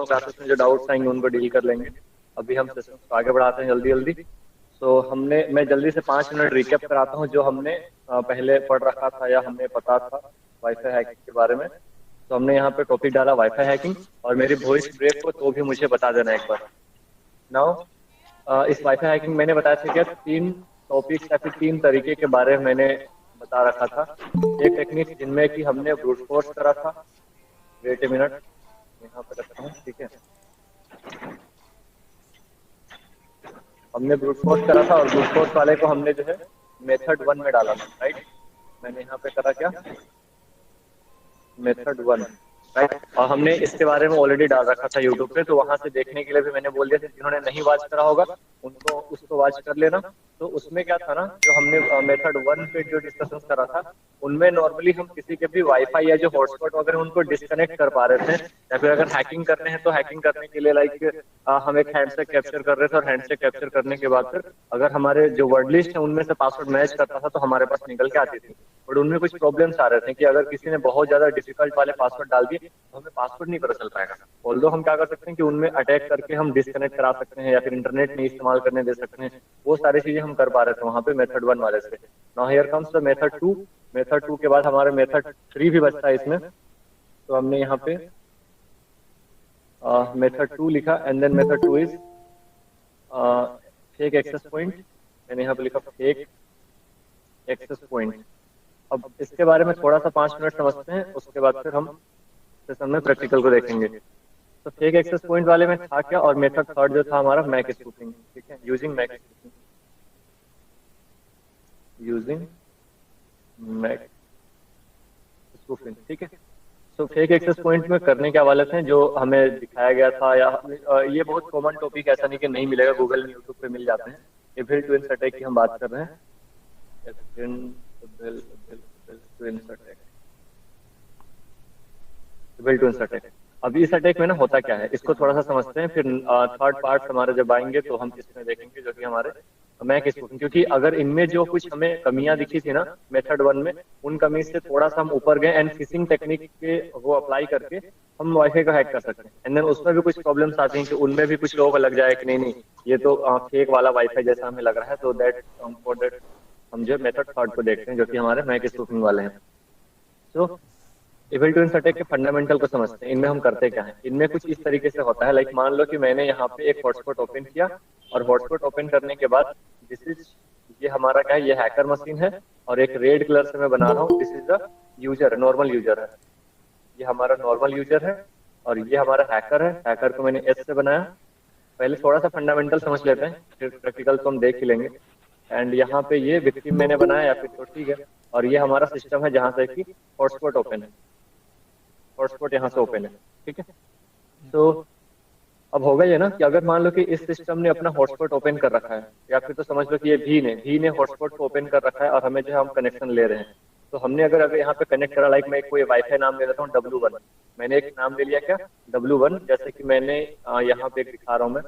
Classes में जो doubts आएंगे उनको डील कर लेंगे। अभी हम सेशन को आगे बढ़ाते हैं जल्दी जल्दी। तो मैं जल्दी से 5 मिनट रिकैप कराता हूँ जो हमने पहले पढ़ रखा था या हमें पता था वाईफाई हैकिंग के बारे में। तो हमने यहाँ पे टॉपिक डाला वाईफाई हैकिंग, और मेरी वॉइस ब्रेक हो तो भी मुझे बता देना एक बार। नाउ इस वाईफाई हैकिंग मैंने बताया था क्या 3 टॉपिक्स या फिर 3 तरीके के बारे में मैंने बता रखा था। एक टेक्निक जिनमें कि हमने ब्रूट फोर्स करा था। वेट ए मिनट, यहाँ पे रखता हूँ, ठीक है। हमने ब्रूट फोर्स करा था और ब्रूट फोर्स वाले को हमने जो है मेथड 1 में डाला था, राइट। मैंने यहाँ पे करा क्या, मेथड 1, राइट। और हमने इसके बारे में ऑलरेडी डाल रखा था यूट्यूब पे, तो वहां से देखने के लिए भी मैंने बोल दिया था, जिन्होंने नहीं वॉच करा होगा उनको उसको वॉच कर लेना। तो उसमें क्या था ना, जो हमने मेथड 1 पे जो डिस्कशन करा था उनमें नॉर्मली हम किसी के भी वाईफाई या जो हॉटस्पॉट वगैरह उनको डिस्कनेक्ट कर पा रहे थे, या फिर अगर हैकिंग करने हैं तो हैकिंग करने के लिए लाइक हम एक हैंडसेक कैप्चर कर रहे थे, और हैंडसेक कैप्चर करने के बाद फिर अगर हमारे जो वर्ड लिस्ट है उनमें से पासवर्ड मैच करता था तो हमारे पास निकल के आती थी। बट उनमें कुछ प्रॉब्लम्स आ रहे थे कि अगर किसी ने बहुत ज्यादा डिफिकल्ट वाले पासवर्ड डाल दिए तो हमें पासवर्ड नहीं पता चल पाएगा। ऑल्दो हम क्या कर सकते हैं कि उनमें अटैक करके हम डिस्कनेक्ट करा सकते हैं या फिर इंटरनेट नहीं इस्तेमाल करने दे सकते हैं। वो सारी चीजें हम कर पा रहे थे वहां पे मेथड 1 वाले से। Now here comes the method 2। Method 2 के बाद हमारे मेथड 3 भी बचता है इसमें। तो हमने यहाँ पे मेथड 2 लिखा, and then method 2 is fake access point. मैंने यहाँ पे लिखा फेक एक्सेस पॉइंट। अब इसके बारे में थोड़ा सा 5 मिनट समझते हैं, उसके बाद फिर हम सेशन में प्रैक्टिकल को देखेंगे। तो फेक एक्सेस पॉइंट वाले में था क्या, और मेथड 3 जो था हमारा मैक स्पूफिंग, ठीक है, using MAC spoofing, using MAC spoofing, ठीक है। तो फेक एक्सेस पॉइंट में करने क्या वाले थे जो हमें दिखाया गया था, या ये बहुत कॉमन टॉपिक, ऐसा नहीं कि नहीं मिलेगा, गूगल में यूट्यूब पे मिल जाते हैं। एविल ट्विन्स अटैक की हम बात कर रहे हैं। अभी इस अटैक में ना होता क्या है इसको थोड़ा सा समझते हैं, फिर थर्ड पार्ट हमारे जब आएंगे तो हम इसमें देखेंगे जो कि हमारे मैक स्पूफिंग। क्योंकि अगर इनमें जो कुछ हमें कमियां दिखी थी ना मेथड 1 में, उन कमी से थोड़ा सा हम ऊपर गए एंड फिशिंग टेक्निक के वो अप्लाई करके हम वाईफाई को हैक कर सकते हैं। एंड देन उसमें भी कुछ प्रॉब्लम्स आती हैं कि उनमें भी कुछ लोगों को लग जाए कि नहीं नहीं ये तो फेक वाला वाईफाई जैसा हमें लग रहा है। तो दैट फॉर दैट हम जो मेथड 3 को देखते हैं जो कि हमारे मैक स्पूफिंग वाले हैं। तो एविल ट्विन्स अटैक के फंडामेंटल को समझते हैं। इनमें हम करते क्या है, इनमें कुछ इस तरीके से होता है, लाइक मान लो कि मैंने यहाँ पे एक हॉटस्पॉट ओपन किया, और हॉटस्पॉट ओपन करने के बाद दिस इज, ये हमारा क्या है, ये हैकर मशीन है, और एक रेड कलर से मैं बना रहा हूँ, this is the user, normal user है, ये हमारा नॉर्मल यूजर है, और ये हमारा हैकर है। हैकर को मैंने एस से बनाया। पहले थोड़ा सा फंडामेंटल समझ लेते हैं, फिर प्रैक्टिकल तो हम देख ही लेंगे। एंड यहाँ पे ये विक्टिम मैंने बनाया या फिर, तो ठीक है। और ये हमारा सिस्टम है जहाँ से कि हॉटस्पॉट ओपन है, हॉटस्पॉट यहाँ से ओपन है, ठीक है। तो अब होगा ये ना कि अगर मान लो कि इस सिस्टम ने अपना हॉटस्पॉट ओपन कर रखा है, या फिर तो समझ लो कि ये भी ने हॉटस्पॉट को ओपन कर रखा है, और हमें जो है हम कनेक्शन ले रहे हैं। तो हमने अगर यहाँ पे कनेक्ट करा, लाइक मैं कोई वाईफाई नाम ले लेता हूँ W1, मैंने एक नाम ले लिया क्या, W1। जैसे कि मैंने यहाँ पे एक दिखा रहा हूँ मैं,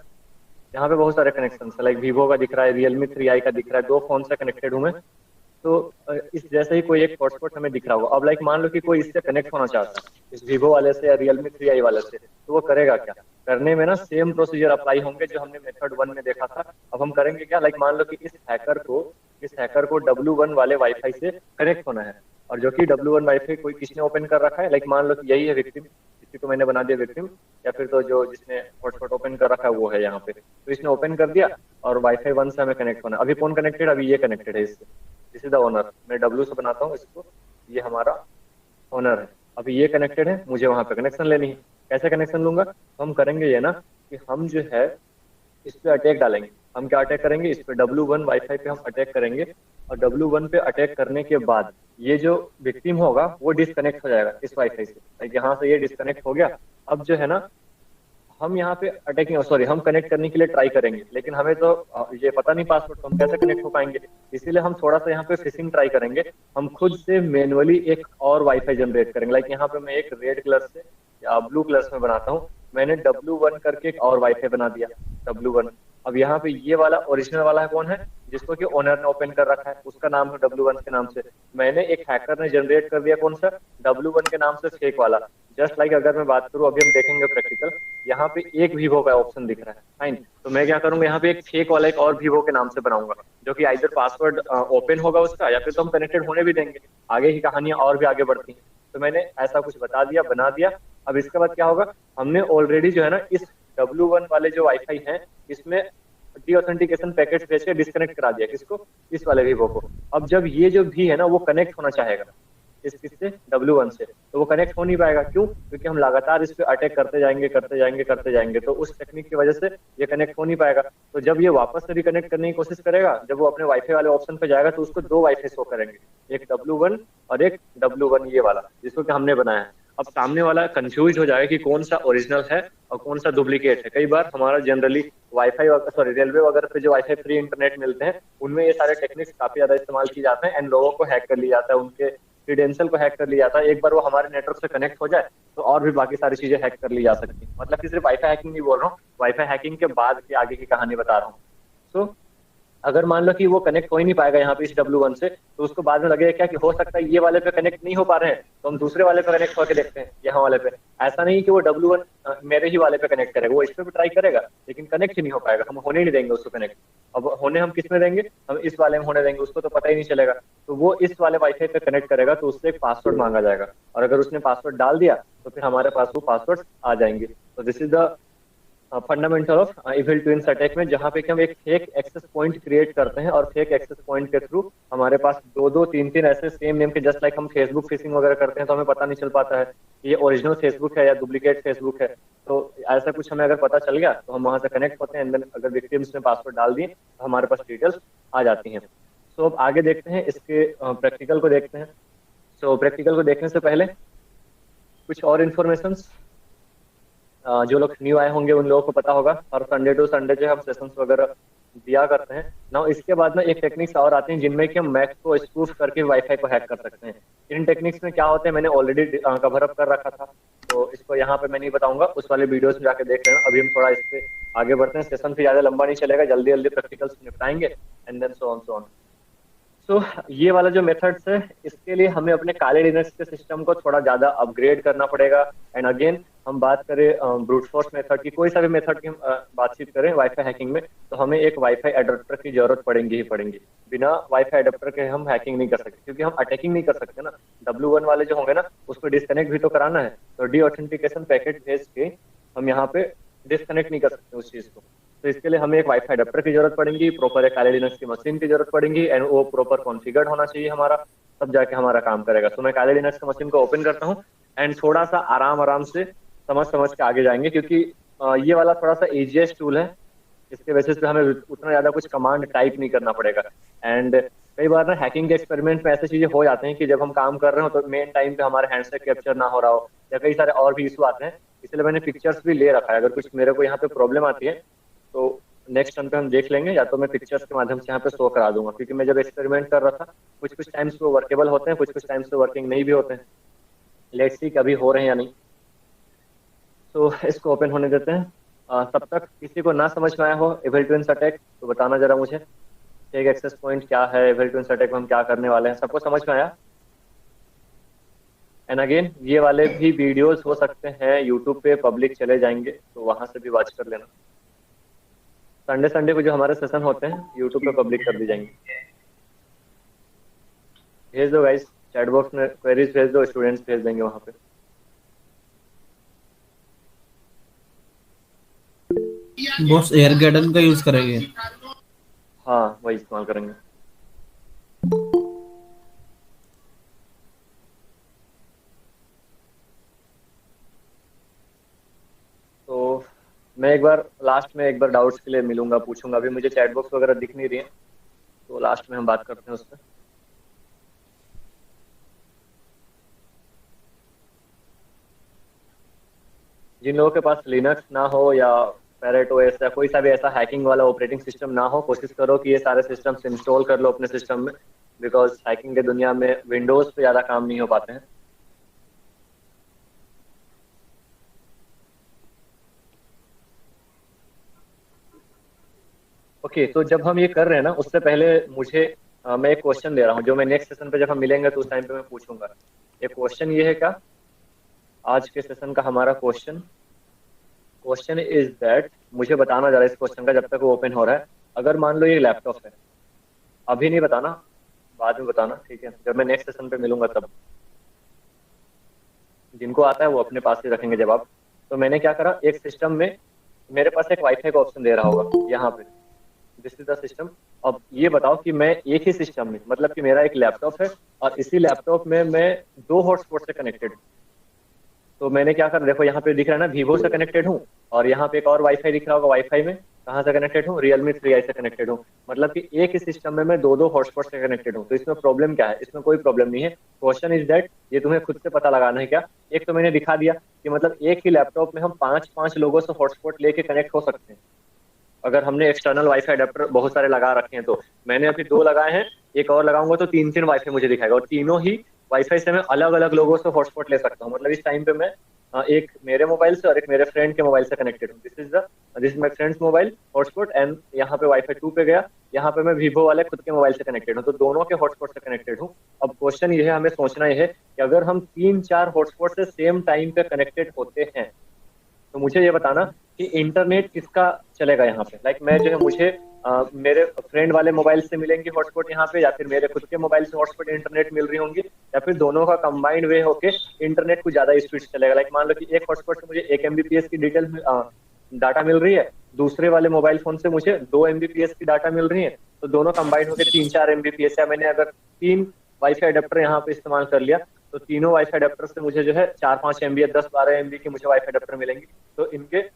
यहाँ पे बहुत सारे कनेक्शन है, लाइक वीवो का दिख रहा है, Realme 3i का दिख रहा है, 2 फोन से कनेक्टेड हूँ मैं। तो इस जैसे ही कोई एक हॉटस्पॉट हमें दिख रहा होगा। अब लाइक मान लो कि कोई इससे कनेक्ट होना चाहता है, इस वीवो वाले से या Realme 3i वाले से, तो वो करेगा क्या, करने में ना सेम प्रोसीजर अप्लाई होंगे जो हमने मेथड 1 में देखा था। अब हम करेंगे क्या, लाइक मान लो कि इस हैकर को W1 वाले वाईफाई से कनेक्ट होना है, और जो कि W1 वाईफाई कोई किसने ओपन कर रखा है, लाइक मान लो कि यही है विक्टिम, इसी को मैंने बना दिया विक्टिम, या फिर तो जो जिसने हॉटस्पॉट ओपन कर रखा है वो है यहाँ पे। तो इसने ओपन कर दिया, और वाईफाई 1 से हमें कनेक्ट होना। अभी कौन कनेक्टेड, अभी ये कनेक्टेड है इससे, दिस इज द ओनर। मैं W से बनाता हूँ इसको, ये हमारा ओनर है। अभी ये कनेक्टेड है, मुझे वहां पे कनेक्शन लेनी है। कैसे कनेक्शन लूंगा, तो हम करेंगे ये ना कि हम जो है इस पे अटैक डालेंगे। हम क्या अटैक करेंगे, इस पे W1 वाईफाई पे हम अटैक करेंगे, और W1 पे अटैक करने के बाद ये जो विक्टिम होगा वो डिस्कनेक्ट हो जाएगा इस वाईफाई से, लाइक यहाँ से ये डिस्कनेक्ट हो गया। अब जो है ना हम यहाँ पे अटैकिंग सॉरी हम कनेक्ट करने के लिए ट्राई करेंगे, लेकिन हमें तो ये पता नहीं पासवर्ड, तो हम कैसे कनेक्ट हो पाएंगे। इसीलिए हम थोड़ा सा यहाँ पे फिशिंग ट्राई करेंगे। हम खुद से मैनुअली एक और वाईफाई जनरेट करेंगे, लाइक यहाँ पे मैं एक रेड कलर से या ब्लू कलर में बनाता हूँ। मैंने W1 करके एक और वाईफाई बना दिया, W1 अब यहाँ पे ये वाला ओरिजिनल वाला कौन है, जिसको कि ओनर ने ओपन कर रखा है, उसका नाम है W1 के नाम से। मैंने एक हैकर ने जनरेट कर दिया कौन सा, W1 के नाम से फेक वाला। जस्ट लाइक अगर मैं बात करूं, अभी हम देखेंगे प्रैक्टिकल, यहाँ पे एक वीवो का ऑप्शन दिख रहा है, फाइन। तो मैं क्या करूंगा, यहाँ पे एक फेक वाला एक और वीवो के नाम से बनाऊंगा, जो कि आइदर पासवर्ड ओपन होगा उसका, या फिर तो हम कनेक्टेड होने भी देंगे। आगे की कहानियां और भी आगे बढ़ती हैं। तो मैंने ऐसा कुछ बता दिया, बना दिया। अब इसके बाद क्या होगा, हमने ऑलरेडी जो है ना इस W1 वाले जो वाईफाई है, इसमें डी ऑथेंटिकेशन पैकेट भेज के डिस्कनेक्ट करा दिया, किसको, इस वाले वीवो को। अब जब ये जो भी है ना वो कनेक्ट होना चाहेगा इस किससे, W1 से, तो वो कनेक्ट हो नहीं पाएगा। क्यों? क्योंकि हम लगातार इस पे अटैक करते जाएंगे करते जाएंगे करते जाएंगे, तो उस टेक्निक की वजह से ये कनेक्ट हो नहीं पाएगा। तो जब ये वापस से रिकनेक्ट करने की कोशिश करेगा, जब वो अपने वाईफाई वाले ऑप्शन पे जाएगा, तो उसको दो वाईफाई शो करेंगे, एक W1 और एक W1 ये वाला, जिसको कि हमने बनाया है। अब सामने वाला कंफ्यूज हो जाएगा कि कौन सा ओरिजिनल है और कौन सा डुप्लीकेट है। कई बार हमारा जनरली वाईफाई सॉरी रेलवे वगैरह पे जो वाईफाई फ्री इंटरनेट मिलते हैं, उनमें ये सारे टेक्निक्स काफी ज्यादा इस्तेमाल किए जाते हैं, एंड लोगों को हैक कर लिया जाता है, उनके क्रीडेंशियल को हैक कर लिया जाता है। एक बार वो हमारे नेटवर्क से कनेक्ट हो जाए तो और भी बाकी सारी चीजें हैक कर ली जा सकती हैं। मतलब कि सिर्फ वाईफाई हैकिंग नहीं बोल रहा हूँ, वाईफाई हैकिंग के बाद की आगे की कहानी बता रहा हूँ। तो अगर मान लो कि वो कनेक्ट हो ही नहीं पाएगा यहाँ पे इस W1 से, तो उसको बाद में लगेगा क्या कि हो सकता है ये वाले पे कनेक्ट नहीं हो पा रहे हैं, तो हम दूसरे वाले पे कनेक्ट होकर देखते हैं, यहाँ वाले पे। ऐसा नहीं कि वो W1 मेरे ही वाले पे कनेक्ट करेगा, वो इस पे भी ट्राई करेगा, लेकिन कनेक्ट ही नहीं हो पाएगा, हम होने ही नहीं देंगे उसको कनेक्ट। अब होने हम किस में देंगे, हम इस वाले में होने देंगे, उसको तो पता ही नहीं चलेगा। तो वो इस वाले वाईफाई पे कनेक्ट करेगा, तो उससे एक पासवर्ड मांगा जाएगा, और अगर उसने पासवर्ड डाल दिया तो फिर हमारे पास वो पासवर्ड आ जाएंगे। तो this is the fundamental of evil twins attack में, जहां पे कि हम एक फेक एक्सेस पॉइंट क्रिएट करते हैं, और फेक एक्सेस पॉइंट के थ्रू हमारे पास दो दो तीन तीन ऐसे सेम नेम के, जस्ट लाइक हम फेसबुक फिशिंग वगैरह करते हैं, तो हमें पता नहीं चल पाता है कि ये ओरिजिनल फेसबुक है या डुप्लीकेट फेसबुक है। तो ऐसा कुछ हमें अगर पता चल गया तो हम वहां से कनेक्ट होते हैं, एंड देन अगर विक्टिम्स ने पासवर्ड डाल दिए तो हमारे पास डिटेल्स आ जाती हैं। सो अब आगे देखते हैं, इसके प्रैक्टिकल को देखते हैं। सो प्रैक्टिकल को देखने से पहले कुछ और इन्फॉर्मेशन, जो लोग न्यू आए होंगे उन लोगों को पता होगा, और संडे टू संडे जो हम सेशंस वगैरह दिया करते हैं ना। इसके बाद में एक टेक्निक्स और आती हैं जिनमें कि हम मैक को स्पूफ करके वाईफाई को हैक कर सकते हैं। इन टेक्निक्स में क्या होते हैं मैंने ऑलरेडी कवर अप कर रखा था, तो इसको यहाँ पे मैं नहीं बताऊंगा, उस वाले वीडियोस में जाके देख लेना। अभी हम थोड़ा इस पे आगे बढ़ते हैं, सेशन फिर ज्यादा लंबा नहीं चलेगा, जल्दी जल्दी प्रैक्टिकल्स निपटाएंगे, and then so on so on. So ये वाला जो मेथड्स है, इसके लिए हमें अपने काले लिनक्स के सिस्टम को थोड़ा ज्यादा अपग्रेड करना पड़ेगा। एंड अगेन हम बात करें ब्रूट फोर्स मेथड की, कोई सा भी मेथड की हम बातचीत करें वाईफाई हैकिंग में, तो हमें एक वाईफाई एडेप्टर की जरूरत पड़ेगी ही पड़ेगी। बिना वाईफाई एडेप्टर के हम हैकिंग नहीं कर सकते, क्योंकि हम अटैकिंग नहीं कर सकते ना। W1 वाले जो होंगे ना, उसको डिस्कनेक्ट भी तो कराना है, तो डी ऑथेंटिकेशन पैकेट भेज के हम यहाँ पे डिस्कनेक्ट नहीं कर सकते उस चीज को। तो इसके लिए हमें एक वाईफाई अडेप्टर की जरूरत पड़ेगी, प्रॉपर एक काले लिनक्स की मशीन की जरूरत पड़ेगी, एंड वो प्रॉपर कॉन्फ़िगर्ड होना चाहिए हमारा, तब जाके हमारा काम करेगा। तो मैं काले लिनक्स की मशीन को ओपन करता हूँ, एंड थोड़ा सा आराम आराम से समझ समझ के आगे जाएंगे, क्योंकि ये वाला थोड़ा सा इजीएस्ट टूल है। इसके बेसिस पे हमें उतना ज्यादा कुछ कमांड टाइप नहीं करना पड़ेगा। एंड कई बार ना हैकिंग के एक्सपेरिमेंट में ऐसी चीजें हो जाते हैं कि जब हम काम कर रहे हो तो मेन टाइम पे हमारे हैंडसेट कैप्चर ना हो रहा हो, या कई सारे और भी इशू आते हैं। इसलिए मैंने पिक्चर्स भी ले रखा है, अगर कुछ मेरे को यहाँ पे प्रॉब्लम आती है तो नेक्स्ट टाइम पे हम देख लेंगे, या तो मैं पिक्चर्स के माध्यम से यहाँ पे शो करा दूंगा, क्योंकि मैं जब एक्सपेरिमेंट कर रहा था कुछ कुछ टाइम्स वो वर्केबल होते हैं, कुछ कुछ टाइम्स पे वर्किंग नहीं भी होते हैं। लेट्स सी कभी हो रहे हैं या नहीं। तो इसको ओपन होने देते हैं। तब तक किसी को ना समझ में आया हो एविल ट्विंस अटैक, तो बताना जरा मुझे, एक एक्सेस पॉइंट क्या है, एविल ट्विंस अटैक में हम क्या करने वाले हैं, सबको समझ में आया? एंड अगेन ये वाले भी वीडियोस हो सकते हैं यूट्यूब पे पब्लिक चले जाएंगे, तो वहां से भी वॉच कर लेना। संडे संडे को जो हमारे सेशन होते हैं यूट्यूब पे पब्लिक कर दी जाएंगे। भेज दो गाइस, चैट बॉक्स में क्वेरीज भेज दो, स्टूडेंट्स भेज देंगे वहां पे। बॉस एयर गार्डन का यूज करेंगे। हाँ वही इस्तेमाल करेंगे। तो मैं एक बार लास्ट में एक बार डाउट्स के लिए मिलूंगा, पूछूंगा। अभी मुझे चैट बॉक्स वगैरह दिख नहीं रही है, तो लास्ट में हम बात करते हैं उस पर। जिन लोगों के पास लिनक्स ना हो या पेरेट ओएस या कोई सा भी ऐसा हैकिंग वाला ऑपरेटिंग सिस्टम ना हो, कोशिश करो कि ये सारे सिस्टम्स इंस्टॉल कर लो अपने सिस्टम में, बिकॉज हैकिंग के दुनिया में विंडोज पे ज्यादा काम नहीं हो पाते हैं। ओके, तो जब हम ये कर रहे हैं ना, उससे पहले मुझे मैं एक क्वेश्चन दे रहा हूँ जो मैं नेक्स्ट सेशन पे जब हम मिलेंगे तो उस टाइम पे मैं पूछूंगा। एक क्वेश्चन ये है क्या, आज के सेशन का हमारा क्वेश्चन क्वेश्चन इज दैट, मुझे बताना जरा इस क्वेश्चन का जब तक वो ओपन हो रहा है। अगर मान लो ये लैपटॉप है, अभी नहीं बताना, बाद में बताना, ठीक है, जब मैं नेक्स्ट सेशन पे मिलूंगा तब। जिनको आता है वो अपने पास ही रखेंगे जवाब। तो मैंने क्या करा, एक सिस्टम में मेरे पास एक वाईफाई का ऑप्शन दे रहा होगा यहाँ पे, दिस इज द सिस्टम। अब ये बताओ कि मैं एक ही सिस्टम में, मतलब कि मेरा एक लैपटॉप है और इसी लैपटॉप में मैं दो हॉटस्पॉट से कनेक्टेड। तो मैंने क्या कर, देखो यहाँ पे दिख रहा है ना, वीवो से कनेक्टेड हूँ, और यहाँ पे एक और वाईफाई दिख रहा होगा, वाईफाई में कहाँ से कनेक्टेड हूँ, Realme 3i से कनेक्टेड हूँ। मतलब कि एक ही सिस्टम में मैं दो दो हॉटस्पॉट से कनेक्टेड हूँ। तो इसमें प्रॉब्लम क्या है, इसमें कोई प्रॉब्लम नहीं है। क्वेश्चन इज दैट, ये तुम्हें खुद से पता लगाना है क्या। एक तो मैंने दिखा दिया कि मतलब एक ही लैपटॉप में हम पांच पांच लोगों से हॉटस्पॉट लेके कनेक्ट हो सकते हैं, अगर हमने एक्सटर्नल वाईफाई अडेप्टर बहुत सारे लगा रखे हैं तो। मैंने अभी दो लगाए हैं, एक और लगाऊंगा तो तीन तीन वाईफाई मुझे दिखाएगा, और तीनों ही वाईफाई से मैं अलग अलग लोगों से हॉटस्पॉट ले सकता हूँ। मतलब इस टाइम पे मैं एक मेरे मोबाइल से और एक मेरे फ्रेंड के मोबाइल से कनेक्टेड हूँ। This is my friends mobile hotspot, and यहाँ पे वाईफाई 2 पे गया, यहाँ पे मैं वीवो वाले खुद के मोबाइल से कनेक्टेड हूँ, तो दोनों के हॉटस्पॉट से कनेक्टेड हूँ। अब क्वेश्चन ये है, हमें सोचना ये है कि अगर हम तीन चार हॉटस्पॉट से सेम टाइम पे कनेक्टेड होते हैं तो मुझे ये बताना कि इंटरनेट किसका चलेगा यहाँ पे। लाइक मैं जो है, मुझे मेरे फ्रेंड वाले मोबाइल से मिलेंगे हॉटस्पॉट यहाँ पे, या फिर मेरे खुद के मोबाइल से हॉटस्पॉट इंटरनेट मिल रही होंगी, या फिर दोनों का कंबाइंड वे होके इंटरनेट कुछ ज्यादा स्पीड चलेगा। लाइक मान लो कि एक हॉटस्पॉट से मुझे 1 MBps की डिटेल डाटा मिल रही है, दूसरे वाले मोबाइल फोन से मुझे 2 MBps की डाटा मिल रही है, तो दोनों कंबाइंड होकर 3-4 MBps। या मैंने अगर तीन वाईफाई अडेप्टर यहाँ पे इस्तेमाल कर लिया, तो तीनों वाईफाई अडेप्टर से मुझे जो है 4-5 MB या 10-12 MB की मुझे वाईफाई अडेप्टर मिलेंगी। तो इनके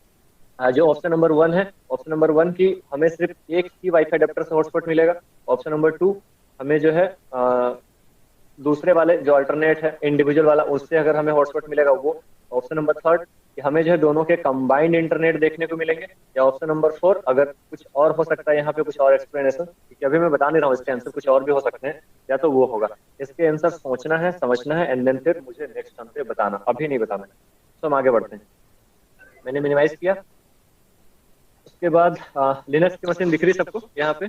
जो ऑप्शन नंबर 1 है, ऑप्शन नंबर 1 की हमें सिर्फ एक ही वाईफाई अडेप्टर से हॉटस्पॉट मिलेगा। ऑप्शन नंबर 2 हमें जो है दूसरे वाले जो अल्टरनेट है इंडिविजुअल वाला, उससे अगर हमें हॉटस्पॉट मिलेगा वो। ऑप्शन नंबर 3 कि हमें जो है दोनों के कंबाइंड इंटरनेट देखने को मिलेंगे। या ऑप्शन नंबर 4, अगर कुछ और हो सकता है यहाँ पे, कुछ और एक्सप्लेनेशन, क्योंकि अभी मैं बता नहीं रहा हूँ इसके आंसर, कुछ और भी हो सकते हैं, या तो वो होगा। इसके आंसर सोचना है, समझना है, एंड देन फिर मुझे नेक्स्ट टाइम पे बताना, अभी नहीं बताना। तो हम आगे बढ़ते हैं। मैंने मिनिमाइज किया, उसके बाद लिनक्स की मशीन दिख रही सबको यहाँ पे।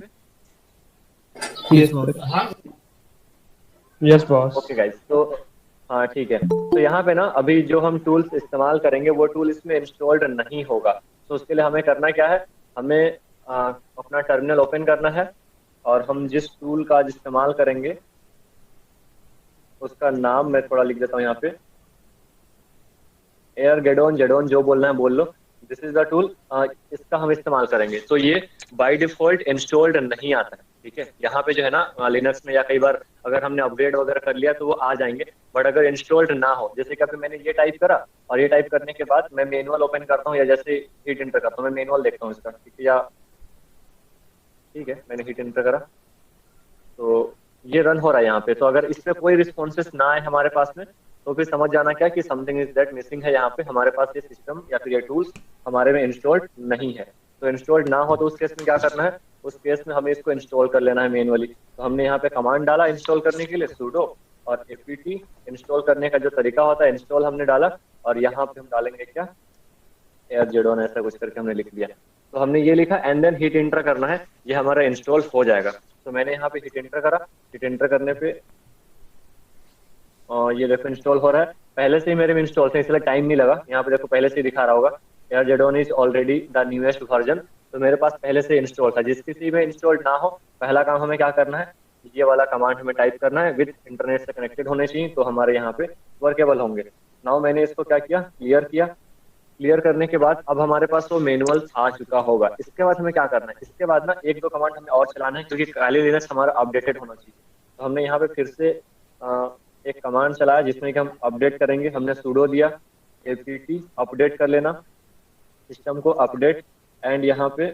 Yes boss. Yes boss. Okay guys, तो हाँ ठीक है। तो यहाँ पे ना अभी जो हम टूल्स इस्तेमाल करेंगे वो टूल इसमें इंस्टॉल्ड नहीं होगा। तो उसके लिए हमें करना क्या है, हमें अपना टर्मिनल ओपन करना है, और हम जिस टूल का आज इस्तेमाल करेंगे उसका नाम मैं थोड़ा लिख देता हूँ यहाँ पे, एयरगेडोन, जेडोन, जो बोलना है बोल लो। दिस इज द टूल, इसका हम इस्तेमाल करेंगे। तो ये बाय डिफॉल्ट इंस्टॉल्ड नहीं आता है, ठीक है। यहाँ पे जो है ना लिनक्स में, या कई बार अगर हमने अपग्रेड वगैरह कर लिया तो वो आ जाएंगे, बट अगर इंस्टॉल्ड ना हो, जैसे कि अभी मैंने ये टाइप करा, और ये टाइप करने के बाद मैं मैनुअल ओपन करता हूँ, या जैसे हीट इंटर करता हूँ, मैं मैनुअल देखता हूँ इसका, ठीक है, या ठीक है मैंने हीट इंटर करा तो ये रन हो रहा है यहाँ पे। तो अगर इस पे कोई रिस्पॉन्सेस ना आए हमारे पास में, तो फिर समझ जाना क्या कि समथिंग इज दैट मिसिंग है, यहाँ पे हमारे पास ये सिस्टम या फिर ये टूल्स हमारे में इंस्टॉल्ड नहीं है। तो इंस्टॉल्ड ना हो तो उस केस में क्या करना है, उस केस में हमें इसको इंस्टॉल कर लेना है मैनुअली। तो हमने यहाँ पे कमांड डाला इंस्टॉल करने के लिए, sudo, और apt इंस्टॉल करने का जो तरीका होता है, इंस्टॉल हमने डाला, और यहाँ पे हम डालेंगे क्या, एयरजेडोन, ऐसा कुछ करके हमने लिख दिया। तो हमने ये लिखा, एंड देन हीट इंटर करना है, ये हमारा इंस्टॉल हो जाएगा। तो मैंने यहाँ पे हीट इंटर करा, हीट इंटर करने पे ये देखो इंस्टॉल हो रहा है। पहले से ही मेरे में इंस्टॉल थे इसलिए टाइम नहीं लगा। यहाँ पे देखो पहले से ही दिखा रहा होगा, एयरजेडोन is already the newest version. तो मेरे पास पहले से इंस्टॉल था। जिस किसी में इंस्टॉल्ड ना हो, पहला काम हमें क्या करना है, ये वाला कमांड हमें टाइप करना है, विद इंटरनेट से कनेक्टेड होने चाहिए, तो हमारे यहाँ पे वर्केबल होंगे। नाउ मैंने इसको क्या किया, क्लियर किया। क्लियर करने के बाद अब हमारे पास वो मैनुअल आ चुका होगा। इसके बाद हमें क्या करना है, इसके बाद ना एक दो कमांड हमें और चलाना है, क्योंकि काली लिनक्स हमारा अपडेटेड होना चाहिए। तो हमने यहाँ पे फिर से एक कमांड चलाया जिसमें कि हम अपडेट करेंगे। हमने sudo दिया, apt अपडेट कर लेना, सिस्टम को अपडेट, एंड यहाँ पे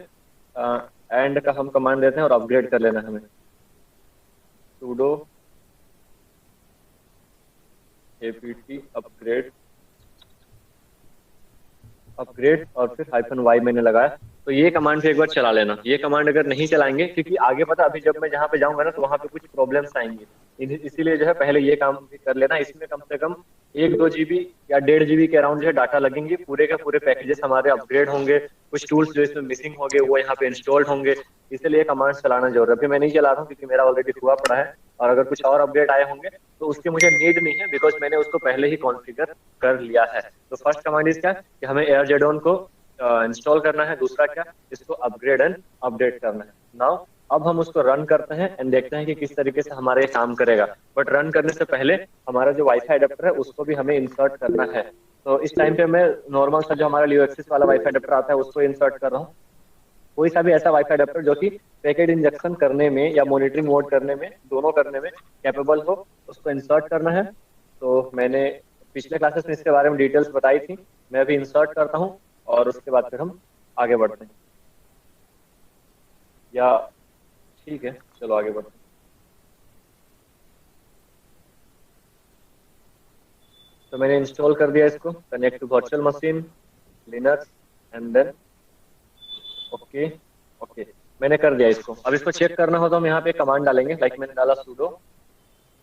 एंड का हम कमांड देते हैं और अपग्रेड कर लेना हमें, sudo apt अपग्रेड, अपग्रेड, और फिर -y मैंने लगाया। तो ये कमांड से एक बार चला लेना। ये कमांड अगर नहीं चलाएंगे, क्योंकि आगे पता अभी जब मैं जहाँ पे जाऊंगा ना तो वहाँ पे कुछ प्रॉब्लम्स आएंगी, इसीलिए जो है पहले ये काम भी कर लेना। इसमें कम से कम 1-2 GB या 1.5 GB के अराउंड जो है डाटा लगेंगे, पूरे के पूरे पैकेजेस हमारे अपग्रेड होंगे, कुछ टूल्स जो इसमें मिसिंग होंगे वो यहाँ पे इंस्टॉल्ड होंगे, इसलिए कमांड चलाना जरूरी है। अभी मैं नहीं चला रहा हूँ क्योंकि मेरा ऑलरेडी हुआ पड़ा है, और अगर कुछ और अपडेट आए होंगे तो उसकी मुझे नीड नहीं है, बिकॉज मैंने उसको पहले ही कॉन्फ़िगर कर लिया है। तो फर्स्ट कमांड इज क्या कि हमें एयरजेडोन को इंस्टॉल करना है, दूसरा क्या इसको अपग्रेड एंड अपडेट करना है। नाउ अब हम उसको रन करते हैं एंड देखते हैं कि किस तरीके से हमारा ये काम करेगा। बट रन करने से पहले हमारा जो वाईफाई अडेप्टर है उसको भी हमें इंसर्ट करना है। तो इस टाइम पे मैं नॉर्मल सा जो हमारा लियो एक्सिस वाला वाईफाई अडेप्टर आता है उसको इंसर्ट कर रहा हूँ। कोई सा भी ऐसा वाईफाई अडेप्टर जो कि पैकेट इंजेक्शन करने में या मॉनिटरिंग मोड करने में, दोनों करने में कैपेबल हो, उसको इंसर्ट करना है। तो मैंने पिछले क्लासेस में इसके बारे में डिटेल्स बताई थी, मैं अभी इंसर्ट करता हूँ और उसके बाद फिर हम आगे बढ़ते हैं। या ठीक है, चलो आगे बढ़ते हैं। तो मैंने इंस्टॉल कर दिया इसको, connect to virtual machine, Linux and then okay okay, मैंने कर दिया इसको। अब इसको चेक करना हो तो हम यहाँ पे कमांड डालेंगे, लाइक मैंने डाला sudo।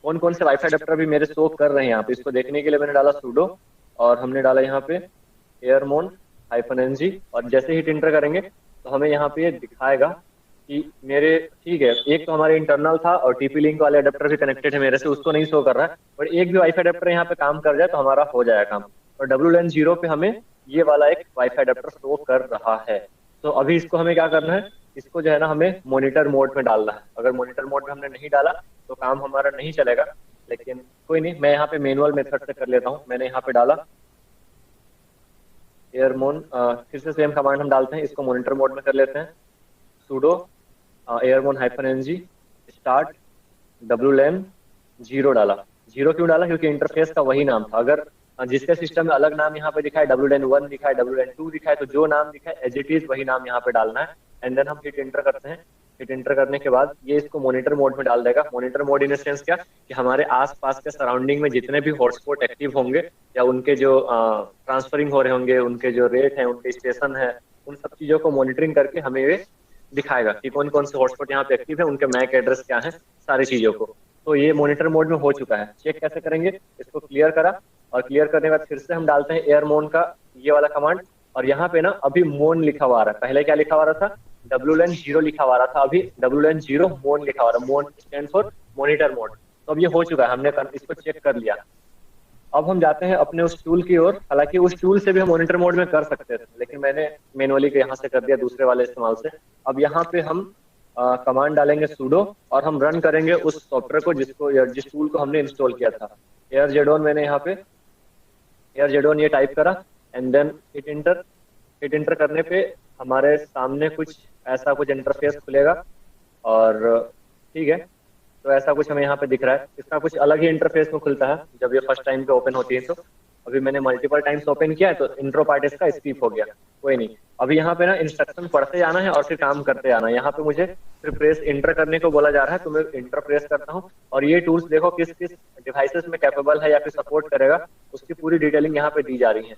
कौन कौन से वाईफाई अडेप्टर भी मेरे शो कर रहे हैं यहाँ पे, इसको देखने के लिए मैंने डाला sudo, और हमने डाला यहाँ पे airmon-ng, और जैसे ही इंटर करेंगे तो हमें यहाँ पे दिखाएगा कि मेरे, ठीक है, एक तो हमारे इंटरनल था और टीपी लिंक वाले अडेप्टर भी कनेक्टेड है मेरे से, उसको नहीं शो कर रहा है। और एक भी वाईफाई अडेप्टर यहाँ पे काम कर जाए तो हमारा हो जाएगा काम। और WLAN 0 पे हमें ये वाला एक वाईफाई अडेप्टर शो कर रहा है। तो अभी इसको हमें क्या करना है, इसको जो है ना हमें मॉनिटर मोड में डालना है। अगर मॉनिटर मोड में हमने नहीं डाला तो काम हमारा नहीं चलेगा, लेकिन कोई नहीं, मैं यहाँ पे मैनुअल मेथड से कर लेता हूँ। मैंने यहाँ पे डाला एयरमोन, फिर से सेम कमांड हम डालते हैं, इसको मॉनिटर मोड में कर लेते हैं। sudo airmon-ng स्टार्ट WLAN 0 डाला। 0 क्यों डाला, क्योंकि इंटरफेस का वही नाम था। अगर जिसके सिस्टम में अलग नाम यहाँ पे दिखाए, WLAN 1 दिखाए, WLAN 2 दिखाए, तो जो नाम दिखाए एज इट इज वही नाम यहाँ पे डालना है। एंड देन हम हिट इंटर करते हैं। हिट इंटर करने के बाद ये इसको मॉनिटर मोड में डाल देगा। मॉनिटर मोड इन सेंस क्या कि हमारे आसपास के सराउंडिंग में जितने भी हॉटस्पॉट एक्टिव होंगे या उनके जो ट्रांसफरिंग हो रहे होंगे, उनके जो रेट है, उनके स्टेशन है, उन सब चीजों को मॉनिटरिंग करके हमें ये दिखाएगा कि कौन कौन से हॉटस्पॉट यहाँ पे एक्टिव है, उनके मैक एड्रेस क्या है, सारी चीजों को। तो ये मॉनिटर मोड में हो चुका है। चेक कैसे करेंगे, इसको क्लियर करा, और क्लियर करने के बाद फिर से हम डालते हैं एयरमोन का ये वाला कमांड। और यहाँ पे ना अभी मोन लिखा हुआ आ रहा है, पहले क्या लिखा हुआ रहा था, WLAN 0 लिखा हुआ रहा था, अभी WLAN 0 मोन लिखा हुआ रहा है। मोन स्टैंड फॉर मॉनिटर मोड। तो अब ये हो चुका है, हमने इसको चेक कर लिया। अब हम जाते हैं अपने उस टूल की ओर। हालांकि उस टूल से भी हम मॉनिटर मोड में कर सकते थे, लेकिन मैंने मैनुअली यहाँ से कर दिया दूसरे वाले इस्तेमाल से। अब यहाँ पे हम कमांड डालेंगे sudo, और हम रन करेंगे उस सॉफ्टवेयर को जिस टूल को हमने इंस्टॉल किया था। एयरजेडोन, मैंने यहाँ पे एयरजेडोन ये टाइप करा and then hit enter. Hit enter करने पे हमारे सामने कुछ ऐसा कुछ इंटरफेस खुलेगा, और ठीक है, तो ऐसा कुछ हमें यहाँ पे दिख रहा है। इसका कुछ अलग ही इंटरफेस में खुलता है जब ये फर्स्ट टाइम पे ओपन होती है। तो अभी मैंने मल्टीपल टाइम्स ओपन किया है तो इंट्रो पार्ट इसका स्किप हो गया, कोई नहीं। अभी यहाँ पे ना इंस्ट्रक्शन पढ़ते जाना है और फिर काम करते जाना है। यहाँ पे मुझे फिर प्रेस इंटर करने को बोला जा रहा है, तो मैं इंटर प्रेस करता हूँ। और ये टूल्स देखो किस किस डिवाइसेस में कैपेबल है या फिर सपोर्ट करेगा, उसकी पूरी डिटेलिंग यहाँ पे दी जा रही है।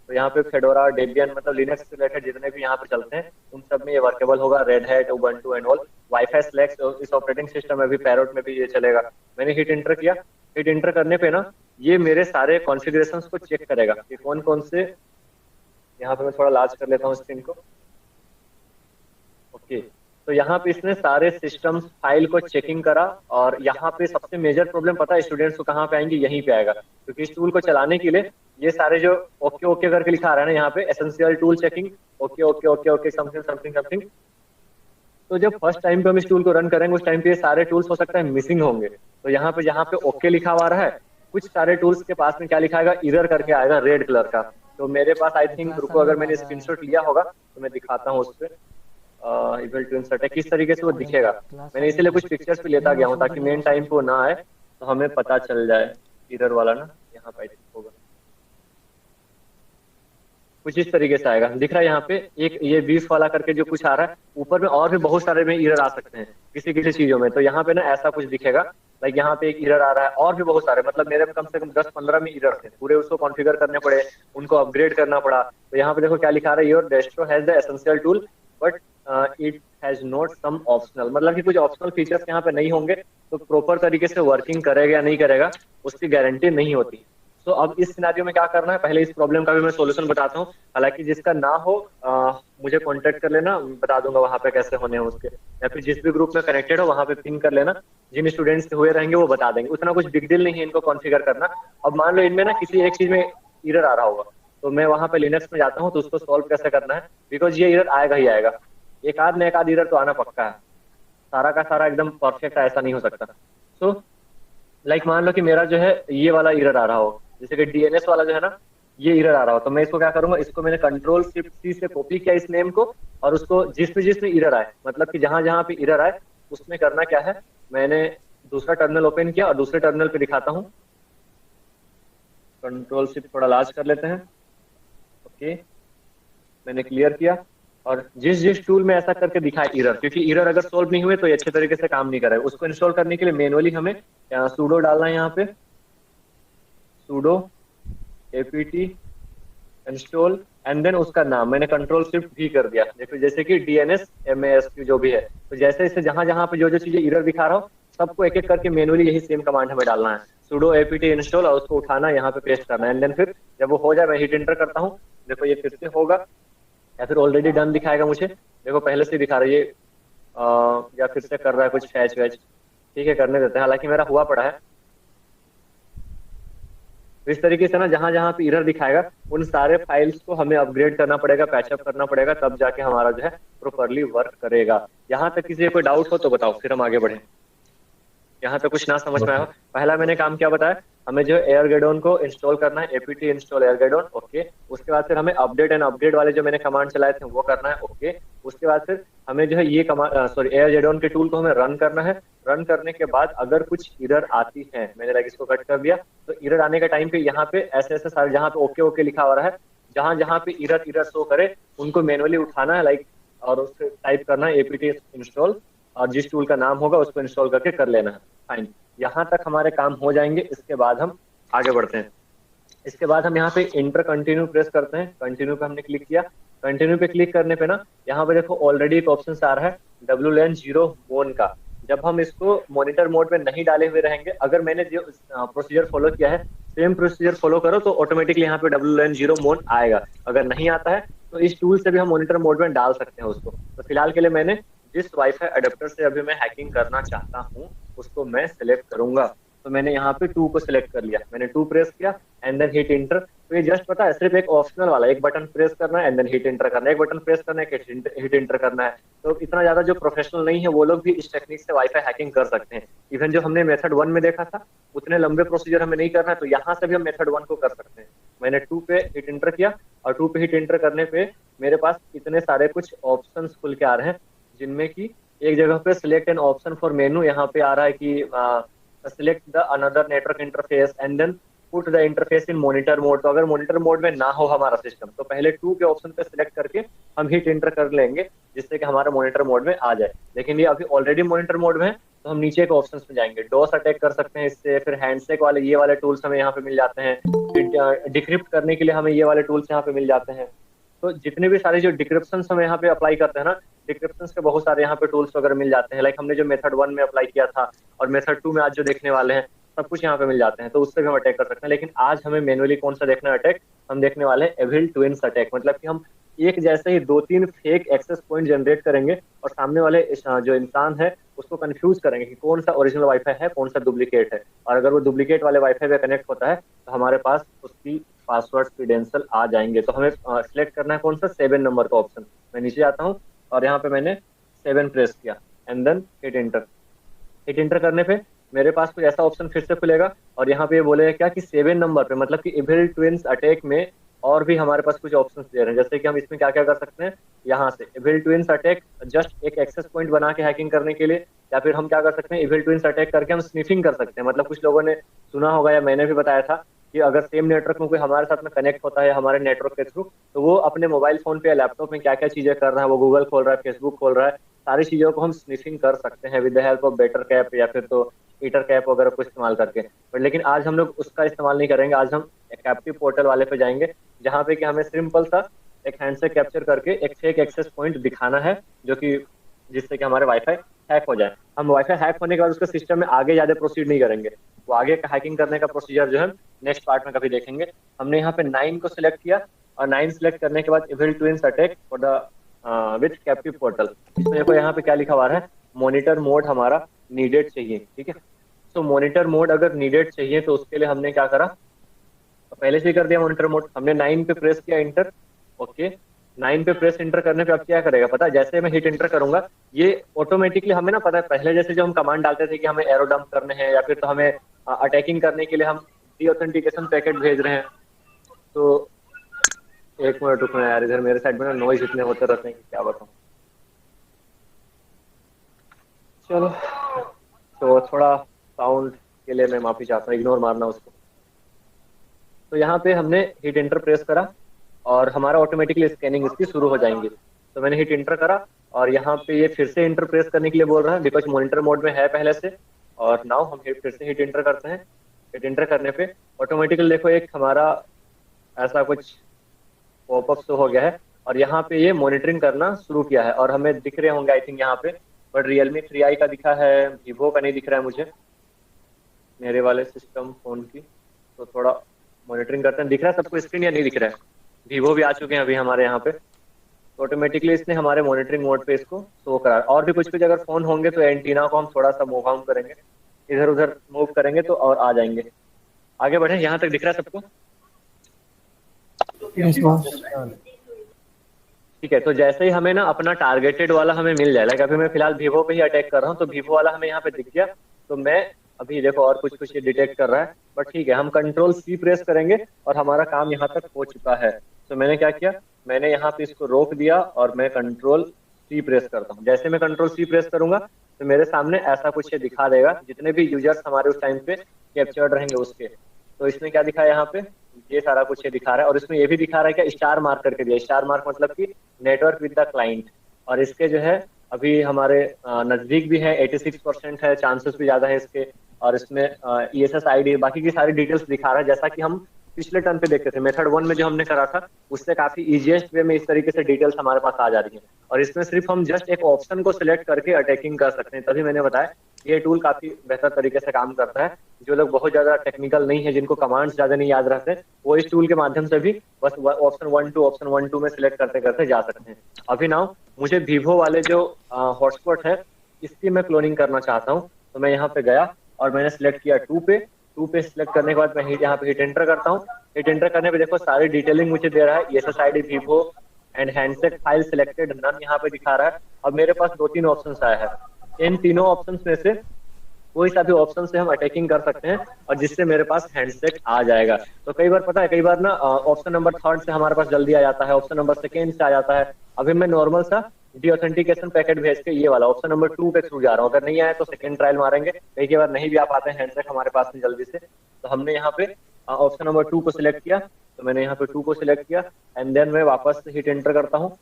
तो यहाँ पे फेडोरा, डेबियन, मतलब लिनक्स से रिलेटेड जितने भी यहाँ पे चलते हैं उन सब में ये वर्केबल होगा। Red hat, Ubuntu and all, wifi slacks, इस ऑपरेटिंग सिस्टम में भी, पैरोट में भी ये चलेगा। मैंने हिट इंटर किया। हिट इंटर करने पे ना ये मेरे सारे कॉन्फ़िगरेशंस को चेक करेगा कि कौन कौन से, यहाँ पे मैं थोड़ा लार्ज कर लेता हूँ स्क्रीन को। ओके, तो यहाँ पे इसने सारे सिस्टम फाइल को चेकिंग करा। और यहाँ पे सबसे मेजर प्रॉब्लम पता है स्टूडेंट्स को कहाँ पे आएंगे, यहीं पे आएगा। क्योंकि इस टूल को चलाने के लिए ये सारे जो ओके ओके करके लिखा आ रहा है ना यहाँ पे, essential tool checking, okay okay okay okay, something something something. तो जब फर्स्ट टाइम पे हम इस टूल को रन करेंगे उस टाइम पे ये सारे टूल्स हो सकता है मिसिंग होंगे। तो यहाँ पे ओके लिखा हुआ रहा है, कुछ सारे टूल्स के पास में क्या लिखा आएगा, इरर करके आएगा रेड कलर का। तो मेरे पास आई थिंक, रुको, अगर मैंने स्क्रीनशॉट लिया होगा तो मैं दिखाता हूँ उस पर। इक्वल टू इंसर्ट है, किस तरीके से वो दिखेगा। मैंने इसीलिए कुछ पिक्चर्स भी लेता गया हूँ ताकि मेन टाइम पे वो ना आए तो हमें पता चल जाए। इरर वाला ना यहाँ पे होगा, कुछ इस तरीके से आएगा, दिख रहा है यहाँ पे। एक ये बीफ वाला करके जो कुछ आ रहा है, ऊपर में और भी बहुत सारे में इरर आ सकते हैं किसी किसी चीजों में। तो यहाँ पे ना ऐसा कुछ दिखेगा, लाइक यहाँ पे एक इरर आ रहा है, और भी बहुत सारे, मतलब मेरे में कम से कम 10-15 में इरर थे पूरे। उसको कॉन्फ़िगर करने पड़े, उनको अपग्रेड करना पड़ा। तो यहाँ पे देखो क्या लिखा रहा है, your distro has the essential tool but it has not some optional, मतलब कि कुछ ऑप्शनल फीचर्स यहाँ पे नहीं होंगे तो प्रॉपर तरीके से वर्किंग करेगा या नहीं करेगा उसकी गारंटी नहीं होती। तो अब इस सिनेरियो में क्या करना है, पहले इस प्रॉब्लम का भी मैं सोल्यूशन बताता हूँ। हालांकि जिसका ना हो मुझे कांटेक्ट कर लेना, बता दूंगा वहां पे कैसे होने हैं उसके, या फिर जिस भी ग्रुप में कनेक्टेड हो वहां पे पिंग कर लेना, जिन स्टूडेंट्स के हुए रहेंगे वो बता देंगे, उतना कुछ बिग डील नहीं है इनको कॉन्फ़िगर करना। अब मान लो इनमें ना किसी एक चीज में एरर आ रहा होगा, तो मैं वहां पे लिनक्स में जाता हूँ तो उसको सॉल्व कैसे करना है, बिकॉज ये एरर आएगा ही आएगा, एक आध में एक आध एरर तो आना पक्का है, सारा का सारा एकदम परफेक्ट ऐसा नहीं हो सकता। तो लाइक मान लो कि मेरा जो है ये वाला एरर आ रहा हो, जैसे कि डीएनएस वाला जो है ना ये एरर आ रहा हो, तो मैं इसको क्या करूंगा, इसको मैंने कंट्रोल शिफ्ट सी से कॉपी किया इस नेम को, और उसको जिसमें एरर आए, मतलब कि जहां जहां पे एरर आए उसमें करना क्या है, मैंने दूसरा टर्मिनल ओपन किया और दूसरे टर्मिनल पे दिखाता हूँ, कंट्रोल शिफ्ट थोड़ा लार्ज कर लेते हैं, ओके मैंने क्लियर किया, और जिस जिस टूल में ऐसा करके दिखाए एरर, क्योंकि एरर अगर सोल्व नहीं हुए तो ये अच्छे तरीके से काम नहीं करेगा, उसको इंस्टॉल करने के लिए मैनुअली हमें सुडो डालना है, यहाँ पे sudo apt install and then उसका नाम मैंने कंट्रोल शिफ्ट भी कर दिया, देखो जैसे कि डीएनएस MASQ जो भी है, तो जैसे जैसे जहां जहां पे जो जो चीजें एरर दिखा रहा हो सबको एक एक करके मैनुअली यही सेम कमांड हमें डालना है, सुडो apt इंस्टॉल, और उसको उठाना यहाँ पे पेस्ट करना है, एंड देन फिर जब वो हो जाए मैं हिट एंटर करता हूँ, देखो ये फिर से होगा, या फिर ऑलरेडी डन दिखाएगा मुझे, देखो पहले से दिखा रहा है ये, या फिर से कर रहा है कुछ फैच वैच, ठीक है करने देते हैं, हालांकि मेरा हुआ पड़ा है। तो इस तरीके से ना जहां जहां पे एरर दिखाएगा उन सारे फाइल्स को हमें अपग्रेड करना पड़ेगा, पैचअप करना पड़ेगा, तब जाके हमारा जो है प्रॉपरली वर्क करेगा। यहाँ तक किसी कोई डाउट हो तो बताओ, फिर हम आगे बढ़े, यहाँ पे कुछ ना समझ में आया। पहला मैंने काम क्या बताया, हमें जो एयरगेडोन को इंस्टॉल करना है, एपीटी इंस्टॉल एयरगेडोन, ओके। उसके बाद फिर हमें अपडेट एंड अपग्रेड वाले जो मैंने कमांड चलाए थे वो करना है, ओके। उसके बाद फिर हमें जो है ये कमांड सॉरी एयरगेडोन के टूल को हमें रन करना है। रन करने के बाद अगर कुछ एरर आती है, मैंने लाइक इसको कट कर दिया, तो एरर आने का टाइम पे यहाँ पे ऐसे ऐसे सारे जहाँ पे ओके ओके लिखा हो रहा है, जहां जहां पे एरर एरर शो करे उनको मैनुअली उठाना है लाइक, और उससे टाइप करना है एपीटी इंस्टॉल, और जिस टूल का नाम होगा उसको इंस्टॉल करके कर लेना है। फाइन, यहाँ तक हमारे काम हो जाएंगे। इसके बाद हम आगे बढ़ते हैं। इसके बाद हम यहाँ पे इंटर कंटिन्यू प्रेस करते हैं। कंटिन्यू पे हमने क्लिक किया। कंटिन्यू पे क्लिक करने पे ना यहाँ पे देखो ऑलरेडी एक ऑप्शन आ रहा है WLAN 0 मोन का। जब हम इसको मॉनिटर मोड में नहीं डाले हुए रहेंगे, अगर मैंने जो प्रोसीजर फॉलो किया है सेम प्रोसीजर फॉलो करो तो ऑटोमेटिकली यहाँ पे WLAN 0 मोन आएगा। अगर नहीं आता है तो इस टूल से भी हम मॉनिटर मोड में डाल सकते हैं उसको। तो फिलहाल के लिए मैंने जिस वाईफाई अडेप्टर से अभी मैं हैकिंग करना चाहता हूँ उसको मैं सिलेक्ट करूंगा। तो मैंने यहाँ पे 2 को सिलेक्ट कर लिया, मैंने 2 प्रेस किया एंड देन हिट इंटर। तो ये जस्ट पता है सिर्फ एक ऑप्शनल वाला, एक बटन प्रेस करना है एंड देन हिट इंटर करना है, एक बटन प्रेस करना है, हिट इंटर करना है। तो इतना ज्यादा जो प्रोफेशनल नहीं है वो लोग भी इस टेक्निक से वाईफाई हैकिंग कर सकते हैं। इवन जो हमने मेथड 1 में देखा था उतने लंबे प्रोसीजर हमें नहीं करना है, तो यहाँ से भी हम मेथड 1 को कर सकते हैं। मैंने 2 पे हिट इंटर किया और 2 पे हिट इंटर करने पे मेरे पास इतने सारे कुछ ऑप्शन खुल के आ रहे हैं, जिनमें की एक जगह पे select an option for menu, यहाँ पे आ रहा है कि select the another network interface and then put the interface in monitor mode. तो अगर मॉनिटर मोड में ना हो हमारा सिस्टम तो पहले 2 के ऑप्शन पे सिलेक्ट करके हम हिट इंटर कर लेंगे, जिससे कि हमारा मॉनिटर मोड में आ जाए। लेकिन ये अभी ऑलरेडी मॉनिटर मोड में है तो हम नीचे के ऑप्शन में जाएंगे, डोस अटैक कर सकते हैं इससे, फिर हैंडशेक वाले ये वाले टूल्स हमें यहाँ पे मिल जाते हैं, फिर डिक्रिप्ट करने के लिए हमें ये वाले टूल्स यहाँ पे मिल जाते हैं। तो जितने भी सारे जो डिक्रिप्शन हम यहाँ पे अप्लाई करते हैं ना, डिक्रिप्शन के बहुत सारे यहाँ पे टूल्स वगैरह मिल जाते हैं। लाइक हमने जो मेथड 1 में अप्लाई किया था और मेथड 2 में आज जो देखने वाले हैं सब कुछ यहाँ पे मिल जाते हैं, तो उससे भी हम अटैक कर सकते हैं। लेकिन आज हमें मैनुअली कौन सा देखना है अटैक, हम देखने वाले हैं एविल ट्विन्स अटैक। मतलब कि हम एक जैसे ही 2-3 फेक एक्सेस पॉइंट जनरेट करेंगे और सामने वाले जो इंसान है उसको कंफ्यूज करेंगे कि कौन सा ओरिजिनल वाईफाई है कौन सा डुप्लीकेट है। और अगर वो डुप्लीकेट वाले वाईफाई पे कनेक्ट होता है तो हमारे पास उसकी पासवर्ड क्रीडेंशियल आ जाएंगे। तो हमें सिलेक्ट करना है कौन सा, 7 नंबर का ऑप्शन। मैं नीचे आता हूँ और यहाँ पे मैंने 7 प्रेस किया and then hit enter. Hit enter करने पे मेरे पास कुछ ऐसा ऑप्शन फिर से खुलेगा और यहाँ पे ये बोलेगा क्या कि 7 नंबर पे, मतलब कि इविल ट्विन्स अटैक में और भी हमारे पास कुछ ऑप्शंस दे रहे हैं। जैसे कि हम इसमें क्या क्या कर सकते हैं, यहाँ से इविल ट्विन्स अटैक जस्ट एक एक्सेस पॉइंट बना के हैकिंग करने के लिए, या फिर हम क्या कर सकते हैं इविल ट्विन्स अटैक करके हम स्निफिंग कर सकते हैं। मतलब कुछ लोगों ने सुना होगा या मैंने भी बताया था कि अगर सेम नेटवर्क में कोई हमारे साथ में कनेक्ट होता है हमारे नेटवर्क के थ्रू, तो वो अपने मोबाइल फोन पे या लैपटॉप में क्या क्या चीजें कर रहा है, वो गूगल खोल रहा है, फेसबुक खोल रहा है, सारी चीजों को हम स्निफिंग कर सकते हैं with the help of better cap या फिर तो ईटर कैप वगैरह को इस्तेमाल करके। बट लेकिन आज हम लोग उसका इस्तेमाल नहीं करेंगे। आज हम एक कैप्टिव पोर्टल वाले पे जाएंगे जहाँ पे कि हमें सिंपल सा एक हैंडशेक कैप्चर करके एक फेक एक्सेस पॉइंट दिखाना है, जो कि जिससे कि हमारे वाईफाई हैक हो जाए। हम वाईफाई हैक होने के बाद उसके सिस्टम में आगे ज्यादा प्रोसीड नहीं करेंगे, वो आगे हैकिंग करने का प्रोसीजर जो है नेक्स्ट पार्ट में कभी देखेंगे। हमने यहाँ पे 9 को सिलेक्ट किया और 9 सिलेक्ट करने के बाद evil twins attack for the with captive portal. इसमें देखो यहाँ पे क्या लिखा हुआ है, मॉनिटर मोड हमारा नीडेड चाहिए, ठीक है। तो मॉनिटर मोड अगर नीडेड चाहिए तो उसके लिए हमने क्या करा, तो पहले से ही कर दिया मॉनिटर मोड, हमने 9 पे प्रेस किया इंटर, ओके। 9 पे प्रेस इंटर करने पे अब क्या करेगा पता है, जैसे मैं हिट इंटर करूंगा ये ऑटोमेटिकली हमें ना पता है, पहले जैसे जो हम कमांड डालते थे कि हमें एरो डंप करने हैं या फिर तो हमें अटैकिंग करने के लिए हम डी ऑथेंटिकेशन पैकेट भेज रहे हैं। तो एक मिनट रुकना यार, इधर मेरे साइड में ना नॉइज इतने होते रहते हैं कि क्या बताऊं। चलो, तो थोड़ा साउंड के लिए मैं माफी चाहता हूँ, इग्नोर मारना उसको। तो यहाँ पे हमने हिट इंटर प्रेस करा और हमारा ऑटोमेटिकली स्कैनिंग इसकी शुरू हो जाएंगी। तो मैंने हिट इंटर करा और यहाँ पे ये फिर से इंटर प्रेस करने के लिए बोल रहा है बिकॉज मॉनिटर मोड में है पहले से। और नाउ हम फिर से हिट इंटर करते हैं। हिट इंटर करने पे ऑटोमेटिकली देखो एक हमारा ऐसा कुछ पॉपअप शो हो गया है और यहाँ पे ये मॉनिटरिंग करना शुरू किया है और हमें दिख रहे होंगे आई थिंक यहाँ पे, बट Realme 3i का दिखा है, Vivo का नहीं दिख रहा है मुझे मेरे वाले सिस्टम फोन की। तो थोड़ा मॉनिटरिंग करते हैं, दिख रहा है सबको स्क्रीन या नहीं दिख रहा है। Vivo भी आ चुके हैं अभी हमारे यहाँ पे, तो ऑटोमेटिकली इसने हमारे मॉनिटरिंग मोड पे इसको शो करा। और भी कुछ कुछ अगर फोन होंगे तो एंटीना को हम थोड़ा सा मूव आउट करेंगे, इधर उधर मूव करेंगे तो और आ जाएंगे। आगे बढ़े, यहाँ तक दिख रहा है सबको? Yes boss. ठीक है, तो जैसे ही हमें ना अपना टारगेटेड वाला हमें मिल जाए, लाइक अभी मैं फिलहाल Vivo पे ही अटैक कर रहा हूँ, तो Vivo वाला हमें यहाँ पे दिख गया। तो मैं अभी देखो और कुछ कुछ ये डिटेक्ट कर रहा है, बट ठीक है, हम कंट्रोल C प्रेस करेंगे और हमारा काम यहाँ तक हो चुका है। तो मैंने क्या किया, मैंने यहाँ पे इसको रोक दिया और मैं कंट्रोल C प्रेस करता हूँ। जैसे मैं कंट्रोल C प्रेस करूंगा तो मेरे सामने ऐसा कुछ ये दिखा देगा, जितने भी यूजर्स हमारे उस टाइम पे कैप्चर्ड रहेंगे उसके। तो इसमें क्या दिखा है यहाँ पे, ये सारा कुछ ये दिखा रहा है। और इसमें ये भी दिखा रहा है कि स्टार मार्क करके दिया, स्टार मार्क मतलब कि नेटवर्क विद द क्लाइंट। और इसके जो है अभी हमारे नजदीक भी है, 86% है, चांसेस भी ज्यादा है इसके। और इसमें ESS ID बाकी की सारी डिटेल्स दिखा रहा है, जैसा कि हम पिछले टर्न पे देखते थे मेथड 1 में जो हमने करा था, उससे काफी इजीएस्ट वे में इस तरीके से डिटेल्स हमारे पास आ जा रही है। और इसमें सिर्फ हम जस्ट एक ऑप्शन को सिलेक्ट करके अटैकिंग कर सकते हैं। तभी मैंने बताया ये टूल काफी बेहतर तरीके से काम करता है। जो लोग बहुत ज्यादा टेक्निकल नहीं है, जिनको कमांड्स ज्यादा नहीं याद रहते, वो इस टूल के माध्यम से भी बस ऑप्शन 1 2 में सिलेक्ट करते करते जा सकते हैं। अभी नाउ मुझे Vivo वाले जो हॉटस्पॉट है इसकी मैं क्लोनिंग करना चाहता हूँ। तो मैं यहाँ पे गया और मैंने सिलेक्ट किया 2 पे सिलेक्ट करने के बाद मैं यहाँ पे हिट एंटर करता हूँ। हिट एंटर करने पे देखो सारी डिटेलिंग मुझे दे रहा है, ESS ID Vivo and handset file selected none यहाँ पे दिखा रहा है। अब मेरे पास 2-3 ऑप्शंस आया है, इन तीनों ऑप्शंस में से कोई सा भी ऑप्शन से हम अटैकिंग कर सकते हैं और जिससे मेरे पास हैंडसेट आ जाएगा। तो कई बार पता है, कई बार ना ऑप्शन नंबर 3 से हमारे पास जल्दी आ जाता है, ऑप्शन नंबर 2 से आ जाता है। अभी मैं नॉर्मल सा डी ऑथेंटिकेशन पैकेट भेज के ये वाला ऑप्शन नंबर 2 पे थ्रू जा रहा हूँ। अगर नहीं आया तो सेकंड ट्रायल मारेंगे, कई बार नहीं भी आ पाते हैं हैंडसेट हमारे पास में जल्दी से। तो हमने यहाँ पे ऑप्शन नंबर 2 को सिलेक्ट किया, तो मैंने यहाँ पे 2 को सिलेक्ट किया एंड देन मैं वापस हिट एंटर करता हूँ।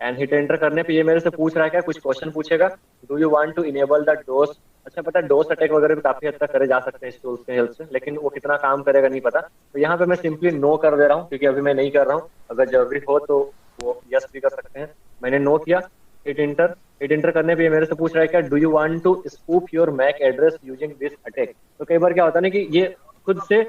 एंड हिट एंटर करने पे ये मेरे से पूछ रहा है, क्या कुछ क्वेश्चन पूछेगा, do you want to enable the DOS. अच्छा पता है डोस अटैक वगैरह भी काफी हद तक करे जा सकते हैं इस टूल्स के हेल्प से, लेकिन वो कितना काम करेगा नहीं पता। तो यहाँ पे मैं सिंपली नो कर दे रहा हूँ क्योंकि अभी मैं नहीं कर रहा हूँ, अगर जरूरी हो तो वो यस भी कर सकते हैं। मैंने नो किया, हिट एंटर करने पे ये मेरे से पूछ रहा है क्या do you want to spoof your MAC address using this attack. तो कई बार क्या होता है ना कि ये खुद से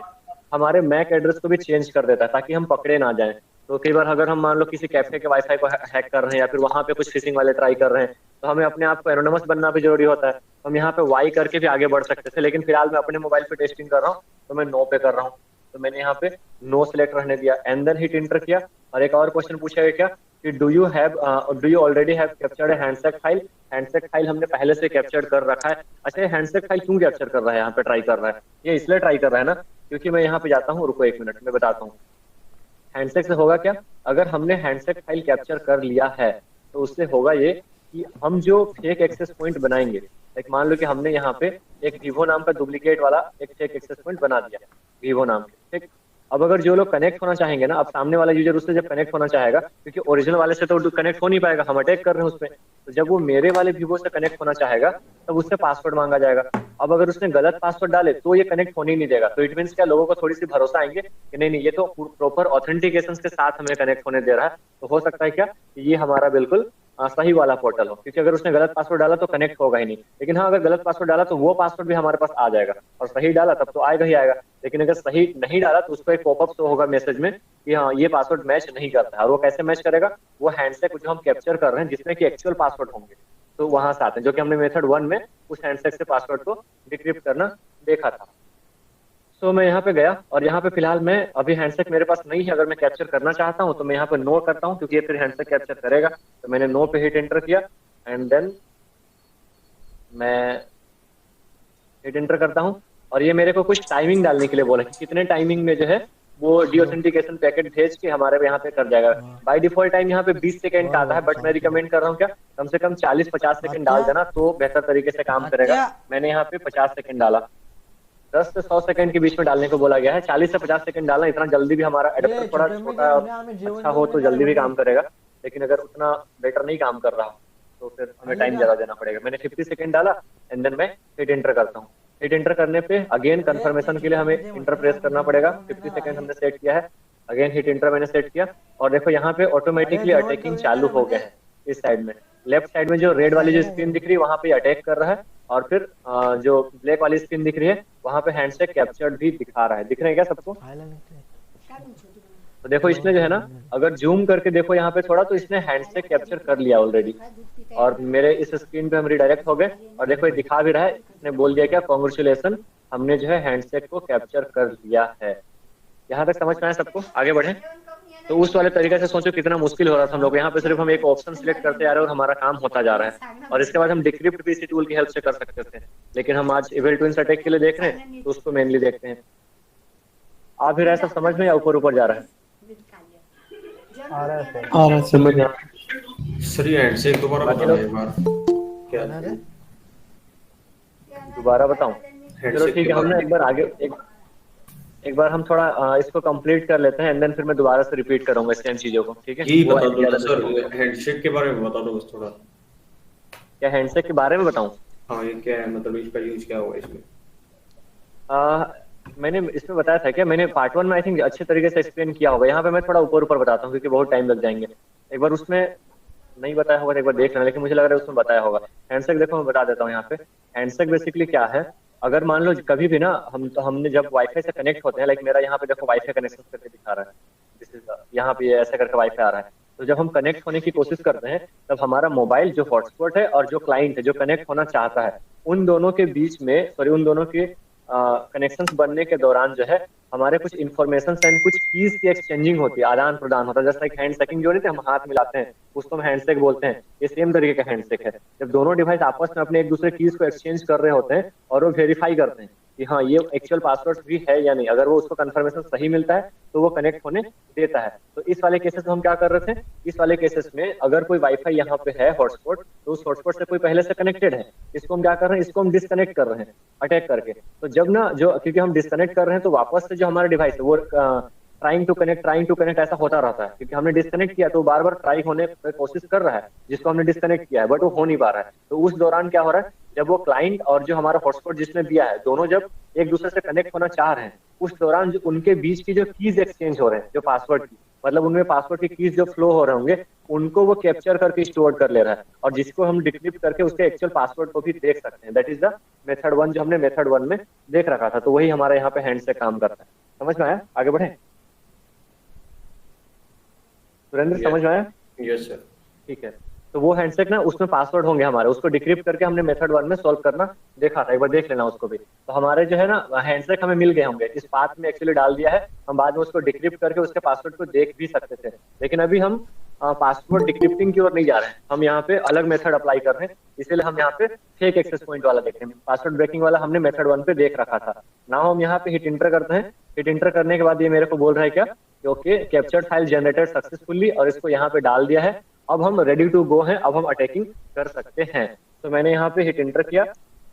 हमारे मैक एड्रेस को भी चेंज कर देता है ताकि हम पकड़े ना जाएं। तो कई बार अगर हम मान लो किसी कैफे के वाईफाई को हैक कर रहे हैं या फिर वहां पे कुछ फिशिंग वाले ट्राई कर रहे हैं, तो हमें अपने आप को एनोनिमस बनना भी जरूरी होता है। हम यहाँ पे वाई करके भी आगे बढ़ सकते थे, लेकिन फिलहाल मैं अपने मोबाइल पे टेस्टिंग कर रहा हूँ तो मैं नो पे कर रहा हूँ। तो मैंने यहाँ पे नो सिलेक्ट रहने दिया एंड देन हिट एंटर किया। और एक और क्वेश्चन पूछेगा क्या कि do you already have captured handset file. Handset file हमने पहले से कैप्चर कर रखा है। अच्छा हैंडसेट फाइल क्यों कैप्चर कर रहा है, यहाँ पे ट्राई कर रहा है, ये इसलिए ट्राई कर रहा है ना क्योंकि मैं यहाँ पे जाता हूँ, रुको 1 मिनट में बताता हूँ। हैंडसेट से होगा क्या, अगर हमने हैंडसेट फाइल कैप्चर कर लिया है तो उससे होगा ये कि हम जो फेक एक्सेस पॉइंट बनाएंगे, एक मान लो कि हमने यहाँ पे एक Vivo नाम का डुप्लीकेट वाला एक फेक एक्सेस पॉइंट बना दिया Vivo नाम के, ठीक। अब अगर जो लोग कनेक्ट होना चाहेंगे ना, अब सामने वाला यूजर उससे जब कनेक्ट होना चाहेगा, क्योंकि ओरिजिनल वाले से तो कनेक्ट हो नहीं पाएगा, हम अटैक कर रहे हैं उसपे, तो जब वो मेरे वाले Vivo से कनेक्ट होना चाहेगा तब उससे पासवर्ड मांगा जाएगा। अब अगर उसने गलत पासवर्ड डाले तो ये कनेक्ट होने ही नहीं देगा। तो इट मीन्स क्या, लोगों को थोड़ी सी भरोसा आएंगे कि नहीं ये तो प्रॉपर ऑथेंटिकेशन के साथ हमें कनेक्ट होने दे रहा है, तो हो सकता है क्या ये हमारा बिल्कुल सही वाला पोर्टल हो, क्योंकि अगर उसने गलत पासवर्ड डाला तो कनेक्ट होगा ही नहीं। लेकिन हाँ, अगर गलत पासवर्ड डाला तो वो पासवर्ड भी हमारे पास आ जाएगा, और सही डाला तब तो आएगा ही आएगा। लेकिन अगर सही नहीं डाला तो उसको एक पॉपअप शो होगा मैसेज में कि हाँ ये पासवर्ड मैच नहीं करता है। और वो कैसे मैच करेगा, वो हैंडशेक जो हम कैप्चर कर रहे हैं जिसमें कि एक्चुअल पासवर्ड होंगे, तो वहां से आते हैं, जो कि हमने मेथड 1 में उस हैंडशेक से पासवर्ड को डिक्रिप्ट करना देखा था। तो मैं यहाँ पे गया, और यहाँ पे फिलहाल मैं अभी हैंडशेक मेरे पास नहीं है। अगर मैं कैप्चर करना चाहता हूँ तो मैं यहाँ पे नो करता हूँ, क्योंकि ये फिर हैंडशेक कैप्चर करेगा। तो मैंने नो पे हिट एंटर किया, एंड देन मैं हिट एंटर करता हूँ। और ये मेरे को कुछ टाइमिंग डालने के लिए बोला कि कितने टाइमिंग में जो है वो डीऑथेंटिकेशन पैकेट भेज के हमारे यहाँ पे कर जाएगा। बाय डिफॉल्ट टाइम यहाँ पे 20 सेकंड का आता है, बट मैं रिकमेंड कर रहा हूँ क्या, कम से कम 40-50 सेकंड डाल देना तो बेहतर तरीके से काम करेगा। मैंने यहाँ पे 50 सेकंड डाला। 10 से 100 सेकंड के बीच में डालने को बोला गया है। 40 से 50 सेकंड डालना, इतना जल्दी भी हमारा एडेप्टर थोड़ा छोटा और अच्छा हो तो जल्दी भी काम करेगा। लेकिन अगर उतना बेटर नहीं काम कर रहा तो फिर हमें टाइम ज्यादा देना पड़ेगा। मैंने 50 सेकंड डाला, एंड देन मैं हिट एंटर करता हूँ। हिट एंटर करने पे अगेन कंफर्मेशन के लिए हमें इंटर प्रेस करना पड़ेगा। 50 सेकंड हमने सेट किया है, अगेन हिट एंटर मैंने सेट किया, और देखो यहाँ पे ऑटोमेटिकली अटैकिंग चालू हो गया है। इस साइड में, लेफ्ट साइड में जो रेड वाली जो स्क्रीन दिख रही है वहां पे अटैक कर रहा है, और फिर जो ब्लैक वाली स्क्रीन दिख रही है वहां पे हैंडशेक कैप्चर्ड भी दिखा रहा है। दिख रहे हैं क्या सबको? तो देखो इसने जो है ना, अगर जूम करके देखो यहाँ पे थोड़ा, तो इसने हैंडशेक कैप्चर कर लिया ऑलरेडी, और मेरे इस स्क्रीन पे हम रिडायरेक्ट हो गए। और देखो ये दिखा भी रहा है, इसने बोल दिया क्या, कांग्रेचुलेशन, हमने जो है हैंडशेक को कैप्चर कर लिया है। यहाँ तक समझ में आया सबको? आगे बढ़े। तो उस वाले तरीके से सोचो कितना मुश्किल हो रहा था हम लोग। यहाँ पे सिर्फ हम एक ऑप्शन सिलेक्ट करते जा रहे हैं और हमारा काम होता जा रहा है। और इसके बाद हम डिक्रिप्ट भी इसी टूल की हेल्प से कर सकते थे, लेकिन हम आज इविल ट्विंस अटैक के लिए देख रहे हैं तो उसको मेनली देखते हैं। आ भी रहा है सब समझ में, या ऊपर ऊपर जा रहा है? आ रहा है समझ में। सर ये हैंडशेक दोबारा बताना एक बार, क्या दोबारा बताऊं? चलो ठीक है, हमने एक बार आगे एक बार हम थोड़ा इसको कंप्लीट कर लेते हैं, एंड देन फिर मैं दोबारा से रिपीट करूंगा सेम चीजों को। ठीक है, यही बता दो ना सर, हैंडशेक के बारे में बता दो बस थोड़ा। क्या हैंडशेक के बारे में बताऊं? हाँ, ये क्या है, मतलब इसका यूज क्या होगा इसमें? मैंने इसमें बताया था क्या, मैंने पार्ट 1 में आई थिंक अच्छे तरीके से एक्सप्लेन किया होगा। यहाँ पे मैं थोड़ा ऊपर ऊपर बताता हूँ क्योंकि बहुत टाइम लग जाएंगे। एक बार उसमें नहीं बताया होगा तो एक बार देख लेना, लेकिन मुझे लग रहा है उसमें बताया होगा। हैंडशेक देखो मैं बता देता हूँ यहाँ पे। हैंडशेक बेसिकली क्या है, अगर मान लो कभी भी ना हमने जब वाईफाई से कनेक्ट होते हैं, लाइक मेरा यहाँ पे देखो वाईफाई कनेक्शन करके दिखा रहा है, दिस इज यहाँ पे ऐसे करके वाईफाई आ रहा है। तो जब हम कनेक्ट होने की कोशिश करते हैं तब हमारा मोबाइल जो हॉटस्पॉट है और जो क्लाइंट है जो कनेक्ट होना चाहता है, उन दोनों के बीच में उन दोनों के कनेक्शंस बनने के दौरान जो है हमारे कुछ इन्फॉर्मेशन एंड कुछ कीज की एक्सचेंजिंग होती है, आदान प्रदान होता है। जैसा एक हैंडशेकिंग जो नहीं थे, हम हाथ मिलाते हैं, उसको हम हैंडशेक बोलते हैं। ये सेम तरीके का हैंडशेक है, जब दोनों डिवाइस आपस में अपने एक दूसरे कीज को एक्सचेंज कर रहे होते हैं और वो वेरीफाई करते हैं कि हाँ ये एक्चुअल पासवर्ड भी है या नहीं। अगर वो उसको कंफर्मेशन सही मिलता है तो वो कनेक्ट होने देता है। तो इस वाले केसेस में हम क्या कर रहे थे, इस वाले केसेस में अगर कोई वाईफाई यहाँ पे है हॉटस्पॉट, तो उस हॉटस्पॉट से कोई पहले से कनेक्टेड है, इसको हम क्या कर रहे हैं, इसको हम डिस्कनेक्ट कर रहे हैं अटैक करके। तो जब ना क्योंकि हम डिस्कनेक्ट कर रहे हैं तो वापस से जो हमारा डिवाइस है वो ट्राइंग टू कनेक्ट ऐसा होता रहता है, क्योंकि हमने डिस्कनेक्ट किया तो बार बार ट्राई होने की कोशिश कर रहा है जिसको हमने डिस्कनेक्ट किया है, बट वो हो नहीं पा रहा है। तो उस दौरान क्या हो रहा है, जब वो क्लाइंट और जो हमारा हॉटस्पॉट जिसने दिया है दोनों जब एक दूसरे से कनेक्ट होना चाह रहे हैं, उस दौरान जो उनके बीच की जो कीज एक्सचेंज हो रहे हैं, जो पासवर्ड की, मतलब उनमें पासवर्ड की कीज जो फ्लो हो रहे होंगे, उनको वो कैप्चर करके स्टोर कर ले रहा है, और जिसको हम डिक्रिप्ट करके उसके एक्चुअल पासवर्ड को भी देख सकते हैं। दैट इज द मेथड 1 जो हमने मेथड 1 में देख रखा था। तो वही हमारे यहाँ पे हैंड से काम करता है। समझ में आया? आगे बढ़े सुरेंद्र, समझ में आया? Yes sir. ठीक है, तो वो हैंडशेक ना उसमें पासवर्ड होंगे हमारे, उसको डिक्रिप्ट करके हमने मेथड 1 में सॉल्व करना देखा था, एक बार देख लेना उसको भी। तो हमारे जो है ना हैंडशेक हमें मिल गए होंगे, इस पाथ में एक्चुअली डाल दिया है, हम बाद में उसको डिक्रिप्ट करके उसके पासवर्ड को देख भी सकते थे। लेकिन अभी हम पासवर्ड डिक्रिप्टिंग की ओर नहीं जा रहे हैं, हम यहाँ पे अलग मेथड अप्लाई कर रहे हैं, इसीलिए हम यहाँ पे फेक एक्सेस पॉइंट वाला देख रहे हैं। पासवर्ड ब्रेकिंग वाला हमने मेथड 1 पे देख रखा था। नाउ हम यहाँ पे हिट इंटर करते हैं। हिट इंटर करने के बाद ये मेरे को बोल रहा है क्या, okay captured file generated successfully, और इसको यहाँ पे डाल दिया है। अब हम रेडी टू गो हैं, अब हम अटैकिंग कर सकते हैं। तो मैंने यहाँ पे हिट इंटर किया।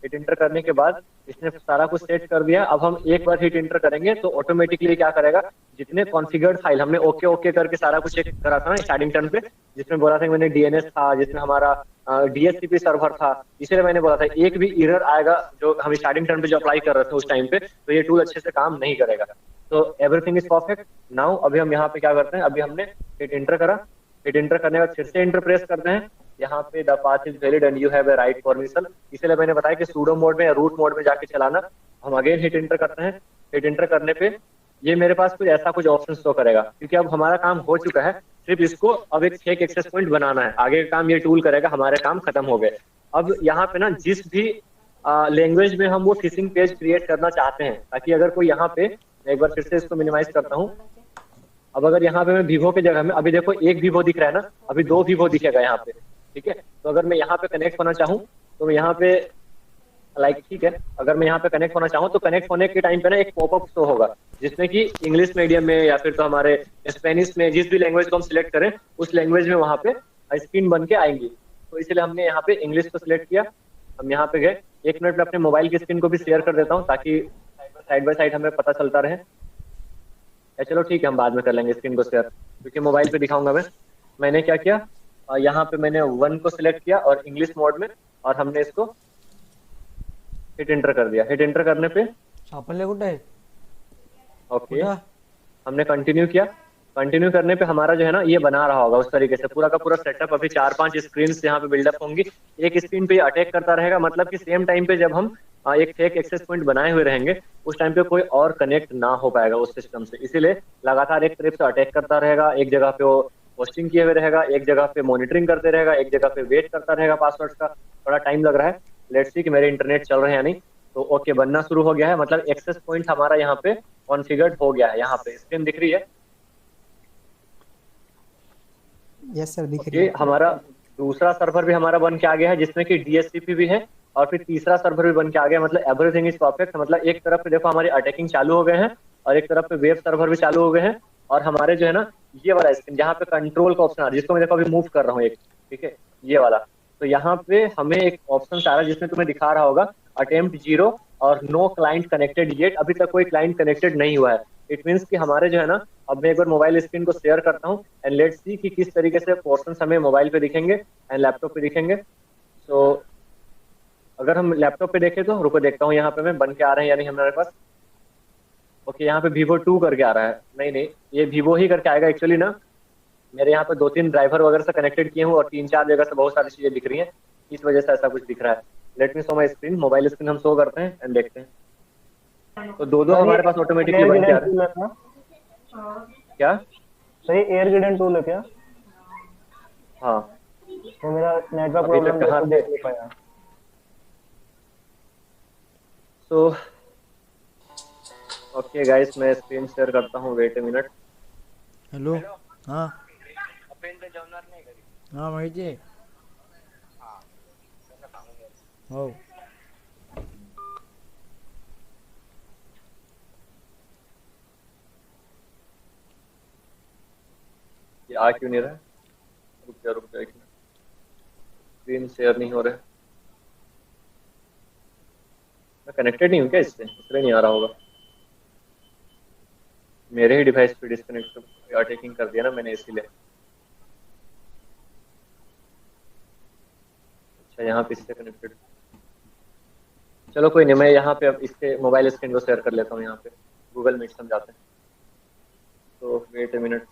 हिट इंटर करने के बाद इसने सारा कुछ सेट कर दिया। अब हम एक बार हिट इंटर करेंगे तो ऑटोमेटिकली क्या करेगा, जितने कॉन्फ़िगर्ड फाइल हमने ओके ओके करके सारा कुछ चेक करा था ना स्टार्टिंग टर्न पे, जिसमें बोला था कि मैंने डीएनएस था, जिसमें हमारा डीएचसीपी सर्वर था, इसलिए मैंने बोला था एक भी एरर आएगा जो हम स्टार्टिंग टर्न पे जो अप्लाई कर रहे थे उस टाइम पे, तो ये टूल अच्छे से काम नहीं करेगा। तो एवरीथिंग इज परफेक्ट। नाउ अभी हम यहाँ पे क्या करते हैं, अभी हमने हिट इंटर करा। हिट इंटर करने के बाद फिर से इंटर प्रेस करते हैं। यहाँ पे the path is valid and you have a write permission. इसलिए मैंने बताया कि सूडो मोड में या रूट मोड में जाके चलाना। हम अगेन हिट एंटर करते हैं। हिट एंटर करने पे ये मेरे पास कुछ ऐसा कुछ ऑप्शन शो करेगा, क्योंकि अब हमारा काम हो चुका है। सिर्फ इसको अब एक फेक एक्सेस पॉइंट बनाना है, आगे का काम ये टूल करेगा, हमारे काम खत्म हो गए। अब यहाँ पे ना जिस भी लैंग्वेज में हम वो फिशिंग पेज क्रिएट करना चाहते हैं, ताकि अगर कोई यहाँ पे, एक बार फिर से इसको मिनिमाइज करता हूँ। अब अगर यहाँ पे मैं विवो के जगह में, अभी देखो एक विवो दिख रहा है ना, अभी 2 विवो दिखेगा यहाँ पे, ठीक है। तो अगर मैं यहाँ पे कनेक्ट होना चाहूँ तो मैं यहाँ पे ठीक है, अगर मैं यहाँ पे कनेक्ट होना चाहूँ तो कनेक्ट होने के टाइम पे ना एक पॉपअप शो होगा, जिसमें कि इंग्लिश मीडियम में या फिर तो हमारे स्पेनिश में, जिस भी लैंग्वेज को हम सिलेक्ट करें उस लैंग्वेज में वहाँ पे स्क्रीन बन के आएंगी। तो इसलिए हमने यहाँ पे इंग्लिश को सिलेक्ट किया। हम यहाँ पे गए। 1 मिनट में अपने मोबाइल की स्क्रीन को भी शेयर कर देता हूँ, ताकि साइड बाय साइड हमें पता चलता रहे। या चलो ठीक है, हम बाद में कर लेंगे स्क्रीन को शेयर, क्योंकि मोबाइल पे दिखाऊंगा मैं। मैंने क्या किया, यहाँ पे मैंने 1 को सिलेक्ट किया और इंग्लिश मोड में, और हमने इसको हिट एंटर कर दिया। हिट एंटर करने पे ओके, हमने कंटिन्यू किया। कंटिन्यू करने पे हमारा जो है ना ये बना रहा होगा उस तरीके से पूरा का पूरा सेटअप। अभी 4-5 स्क्रीन यहाँ पे बिल्डअप होंगी। एक स्क्रीन पे अटैक करता रहेगा, मतलब कि सेम टाइम पे जब हम एक फेक एक्सेस पॉइंट बनाए हुए रहेंगे उस टाइम पे कोई और कनेक्ट ना हो पाएगा उस सिस्टम से। इसीलिए लगातार एक तरफ से अटैक करता रहेगा, एक जगह पे वो पोस्टिंग किए हुए रहेगा, एक जगह पे मॉनिटरिंग करते रहेगा, एक जगह पे वेट करता रहेगा पासवर्ड का। थोड़ा टाइम लग रहा है, लेट्स सी कि मेरे इंटरनेट चल रहे हैं या नहीं। तो ओके, बनना शुरू हो गया है, मतलब एक्सेस पॉइंट हमारा यहाँ पे कॉन्फ़िगर्ड हो गया है। यहाँ पे स्क्रीन दिख रही है? यस सर, दिख रही है। हमारा दूसरा सर्वर भी हमारा बन के आ गया है, जिसमें कि DHCP भी है, और फिर तीसरा सर्वर भी बन के आ गया। मतलब एवरीथिंग इज परफेक्ट। मतलब एक तरफ पे देखो हमारी अटैकिंग चालू हो गए हैं, और एक तरफ पे वेब सर्वर भी चालू हो गए हैं। और हमारे जो है ना ये वाला स्क्रीन जहाँ पे कंट्रोल का ऑप्शन आ रहा है, जिसको मैं देखो अभी मूव कर रहा हूँ एक, ठीक है, ये वाला। तो यहाँ पे हमें एक ऑप्शन आ रहा है जिसमें तुम्हें दिखा रहा होगा अटेम्प्ट 0 और नो क्लाइंट कनेक्टेड येट। अभी तक कोई क्लाइंट कनेक्टेड नहीं हुआ है। इट मीन्स कि हमारे जो है ना, अब मैं एक बार मोबाइल स्क्रीन को शेयर करता हूँ एंड लेट्स सी कि किस तरीके से पोर्शन हमें मोबाइल पे दिखेंगे एंड लैपटॉप पे दिखेंगे। तो अगर हम लैपटॉप पे देखें तो रुको देखता हूँ यहाँ पे मैं बन के आ रहे हैं या नहीं हमारे पास। ओके, यहाँ पे Vivo 2 करके आ रहा है। नहीं, ये Vivo ही करके आएगा एक्चुअली ना। मेरे यहाँ पे 2-3 ड्राइवर वगैरह से कनेक्टेड किए हूँ और 3-4 जगह से बहुत सारी चीजें दिख रही हैं, इस वजह से ऐसा कुछ दिख रहा है। Let me show my screen. Mobile screen हम शो करते हैं एंड देखते हैं। तो दो हमारे पास ऑटोमेटिकली बन के आ रहा है। क्या सही एयर टूल है क्या? हाँ, तो मेरा नेटवर्क प्रॉब्लम है, देख नहीं पाया। तो ओके गाइस, मैं स्क्रीन शेयर करता हूँ, वेट ए मिनट। हॅलो, हां हां माहिती आहे हो। ये आ क्यों नहीं रहा है? रुक जा एक मिनट, स्क्रीन शेयर नहीं हो रहा है। मैं कनेक्टेड नहीं हूँ क्या इससे, इसलिए नहीं आ रहा होगा। मेरे ही डिवाइस पे डिस्कनेक्ट अटैकिंग कर दिया ना मैंने, इसीलिए। अच्छा, यहाँ पे इससे कनेक्टेड। चलो कोई नहीं, मैं यहाँ पे अब इसके मोबाइल स्क्रीन को शेयर कर लेता हूँ। यहाँ पे गूगल मीट समझाते हैं। तो वेट ए मिनट।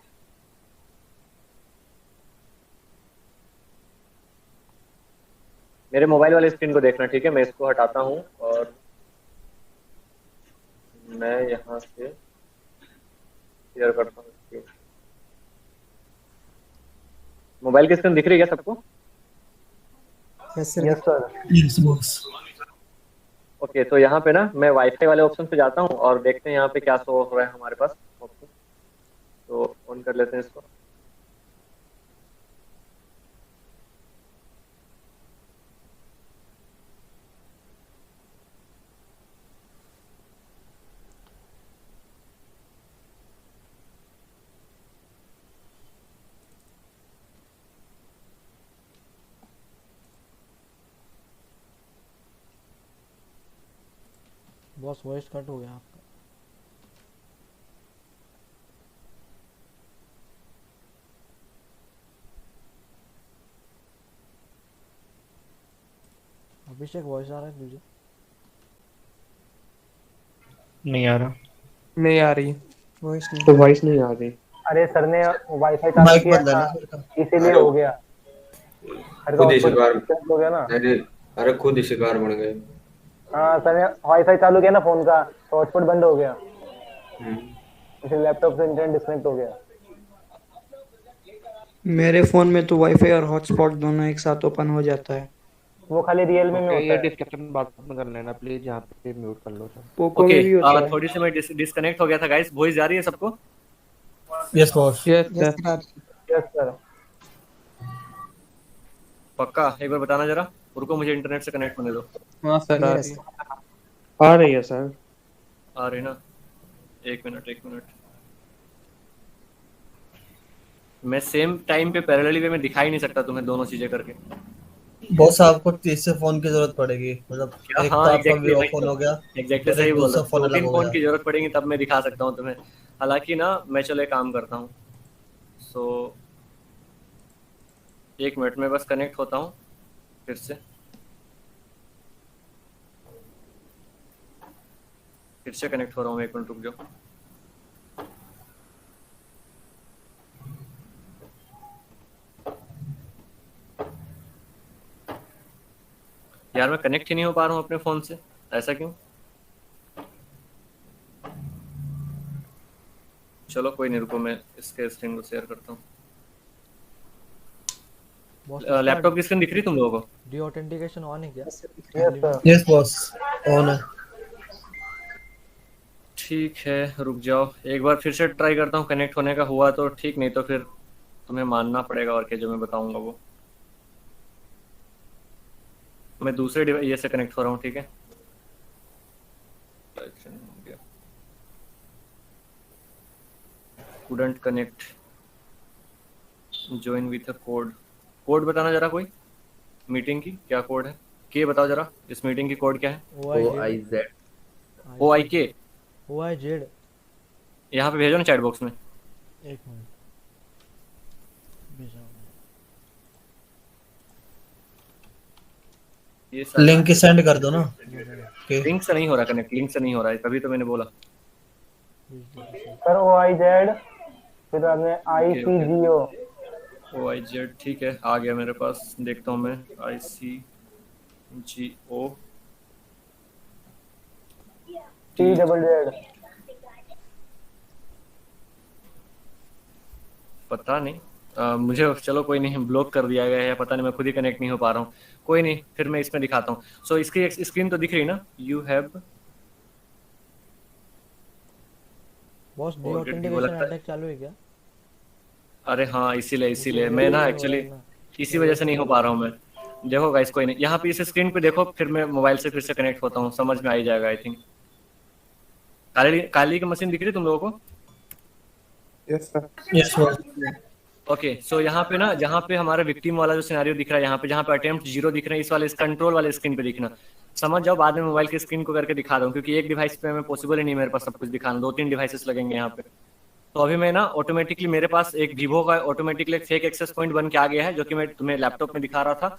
मेरे मोबाइल वाले स्क्रीन को देखना, ठीक है। मैं इसको हटाता हूँ और मैं यहाँ से शेयर करता हूँ। मोबाइल की स्क्रीन दिख रही है क्या सबको? Yes sir. Yes boss. Okay, तो यहाँ पे ना मैं वाईफाई वाले ऑप्शन पे जाता हूँ और देखते हैं यहाँ पे क्या शो हो रहा है हमारे पास ऑप्शन। तो ऑन कर लेते हैं इसको। बॉस वॉइस कट हो गया आपका। अभिषेक वॉइस आ रहा है तुझे? नहीं आ रहा। नहीं आ रही वॉइस, नहीं तो वॉइस नहीं आ रही। अरे सर ने वाईफाई चालू किया था, इसीलिए हो गया। अरे खुद ही hotspot शिकार। connect हो गया ना। अरे अरे खुद ही शिकार बन गए। हाँ सर ने वाईफाई चालू किया ना फोन का तो हॉटस्पॉट बंद हो गया, हम्म। इसलिए लैपटॉप से इंटरनेट डिस्कनेक्ट हो गया। मेरे फोन में तो वाईफाई और हॉटस्पॉट दोनों एक साथ ओपन हो जाता है। वो खाली रियलमी में ओके, होता ये है। डिस्कशन बाद में कर लेना प्लीज, यहाँ पे म्यूट कर लो सब। पोको ओके, में भी होता है। थोड़ी सी मैं डिस्कनेक्ट हो गया था गाइस। वॉइस जा रही है सबको? Yes boss. Yes yes sir. Sir. Yes sir. पक्का एक बार बताना जरा। रुको, मुझे इंटरनेट से कनेक्ट होने दो। हाँ सर आ क्लियर है रही है। सर। आ रही है सर। आ रही ना? एक मिनट एक मिनट। मैं सेम टाइम पे पैरेलली वे में दिखा ही नहीं सकता तुम्हें दोनों चीजें करके। बॉस आपको तीसरे फोन की जरूरत पड़ेगी, मतलब क्या? एक तो हाँ आपका एग्जैक्टली, वीवो वही फोन तो। हो गया एग्जैक्टली और सही एक बोल रहा दूसरा हूँ। फोन दो अलग तीन हो फोन गया। की जरूरत पड़ेगी तब मैं दिखा सकता हूँ तुम्हें। हालांकि ना मैं चलो एक काम करता हूँ। सो एक मिनट में बस कनेक्ट होता हूँ फिर से। कनेक्ट हो रहा हूँ, एक मिनट रुक जाओ। यार मैं कनेक्ट ही नहीं हो पा रहा हूँ अपने फोन से, ऐसा क्यों? चलो कोई नहीं, रुको मैं इसके स्क्रीन को शेयर करता हूँ। बॉस लैपटॉप की स्क्रीन दिख रही तुम लोगों को? डी ऑथेंटिकेशन ऑन है क्या? Yes sir. Yes boss on है। ठीक है, रुक जाओ एक बार फिर से ट्राई करता हूँ। कनेक्ट होने का हुआ तो ठीक, नहीं तो फिर तुम्हें मानना पड़ेगा और क्या जो मैं बताऊंगा वो। मैं दूसरे डिवाइस से कनेक्ट हो रहा हूँ, ठीक है? couldn't connect, join with a code। Code बताना जरा कोई, मीटिंग की क्या कोड है? के बताओ जरा, इस मीटिंग की कोड क्या है? OIZ OIK। OIZ। यहाँ पे भेजो ना चैट बॉक्स में। एक मिनट भेजा हूँ। ये लिंक सेंड कर दो ना। लिंक से नहीं हो रहा कनेक्ट, लिंक से नहीं हो रहा है, तभी तो मैंने बोला। सर OIZ फिर बाद में ICGO। OIZ ठीक है, आ गया मेरे पास, देखता हूँ मैं। ICGO TZZ। पता नहीं। मुझे चलो कोई नहीं, ब्लॉक कर दिया गया है, पता नहीं, मैं खुद ही कनेक्ट नहीं हो पा रहा हूँ। कोई नहीं, फिर मैं इसमें दिखाता हूँ। सो इसकी स्क्रीन तो दिख रही ना? You have boss D authentication attack चालू है क्या? अरे हाँ, इसीलिए मैं ना एक्चुअली इसी वजह से नहीं हो पा रहा हूँ मैं। देखो गाइस कोई नहीं, यहाँ पे इस स्क्रीन पे देखो, फिर मैं मोबाइल से फिर से कनेक्ट होता हूँ, समझ में आ ही जाएगा आई थिंक। काली की मशीन दिख रही तुम लोगों को? Yes sir. Yes boss. Okay, so यहाँ पे ना, जहाँ पे हमारा विक्टिम वाला जो सिनेरियो दिख रहा है, यहाँ पे जहाँ पे अटेम्प्ट 0 दिख रहे हैं, इस वाले इस कंट्रोल वाले स्क्रीन पे दिखना। समझ जाओ, बाद में मोबाइल की स्क्रीन को करके दिखा रहा हूँ, क्योंकि एक डिवाइस पे मैं पॉसिबल ही नहीं मेरे पास सब कुछ दिखाना, 2-3 डिवाइसेस लगेंगे यहाँ पे। तो अभी मैं ना ऑटोमेटिकली, मेरे पास एक वीवो का ऑटोमेटिकली एक फेक एक्सेस पॉइंट बन के आ गया है, जो कि मैं तुम्हें लैपटॉप में दिखा रहा था।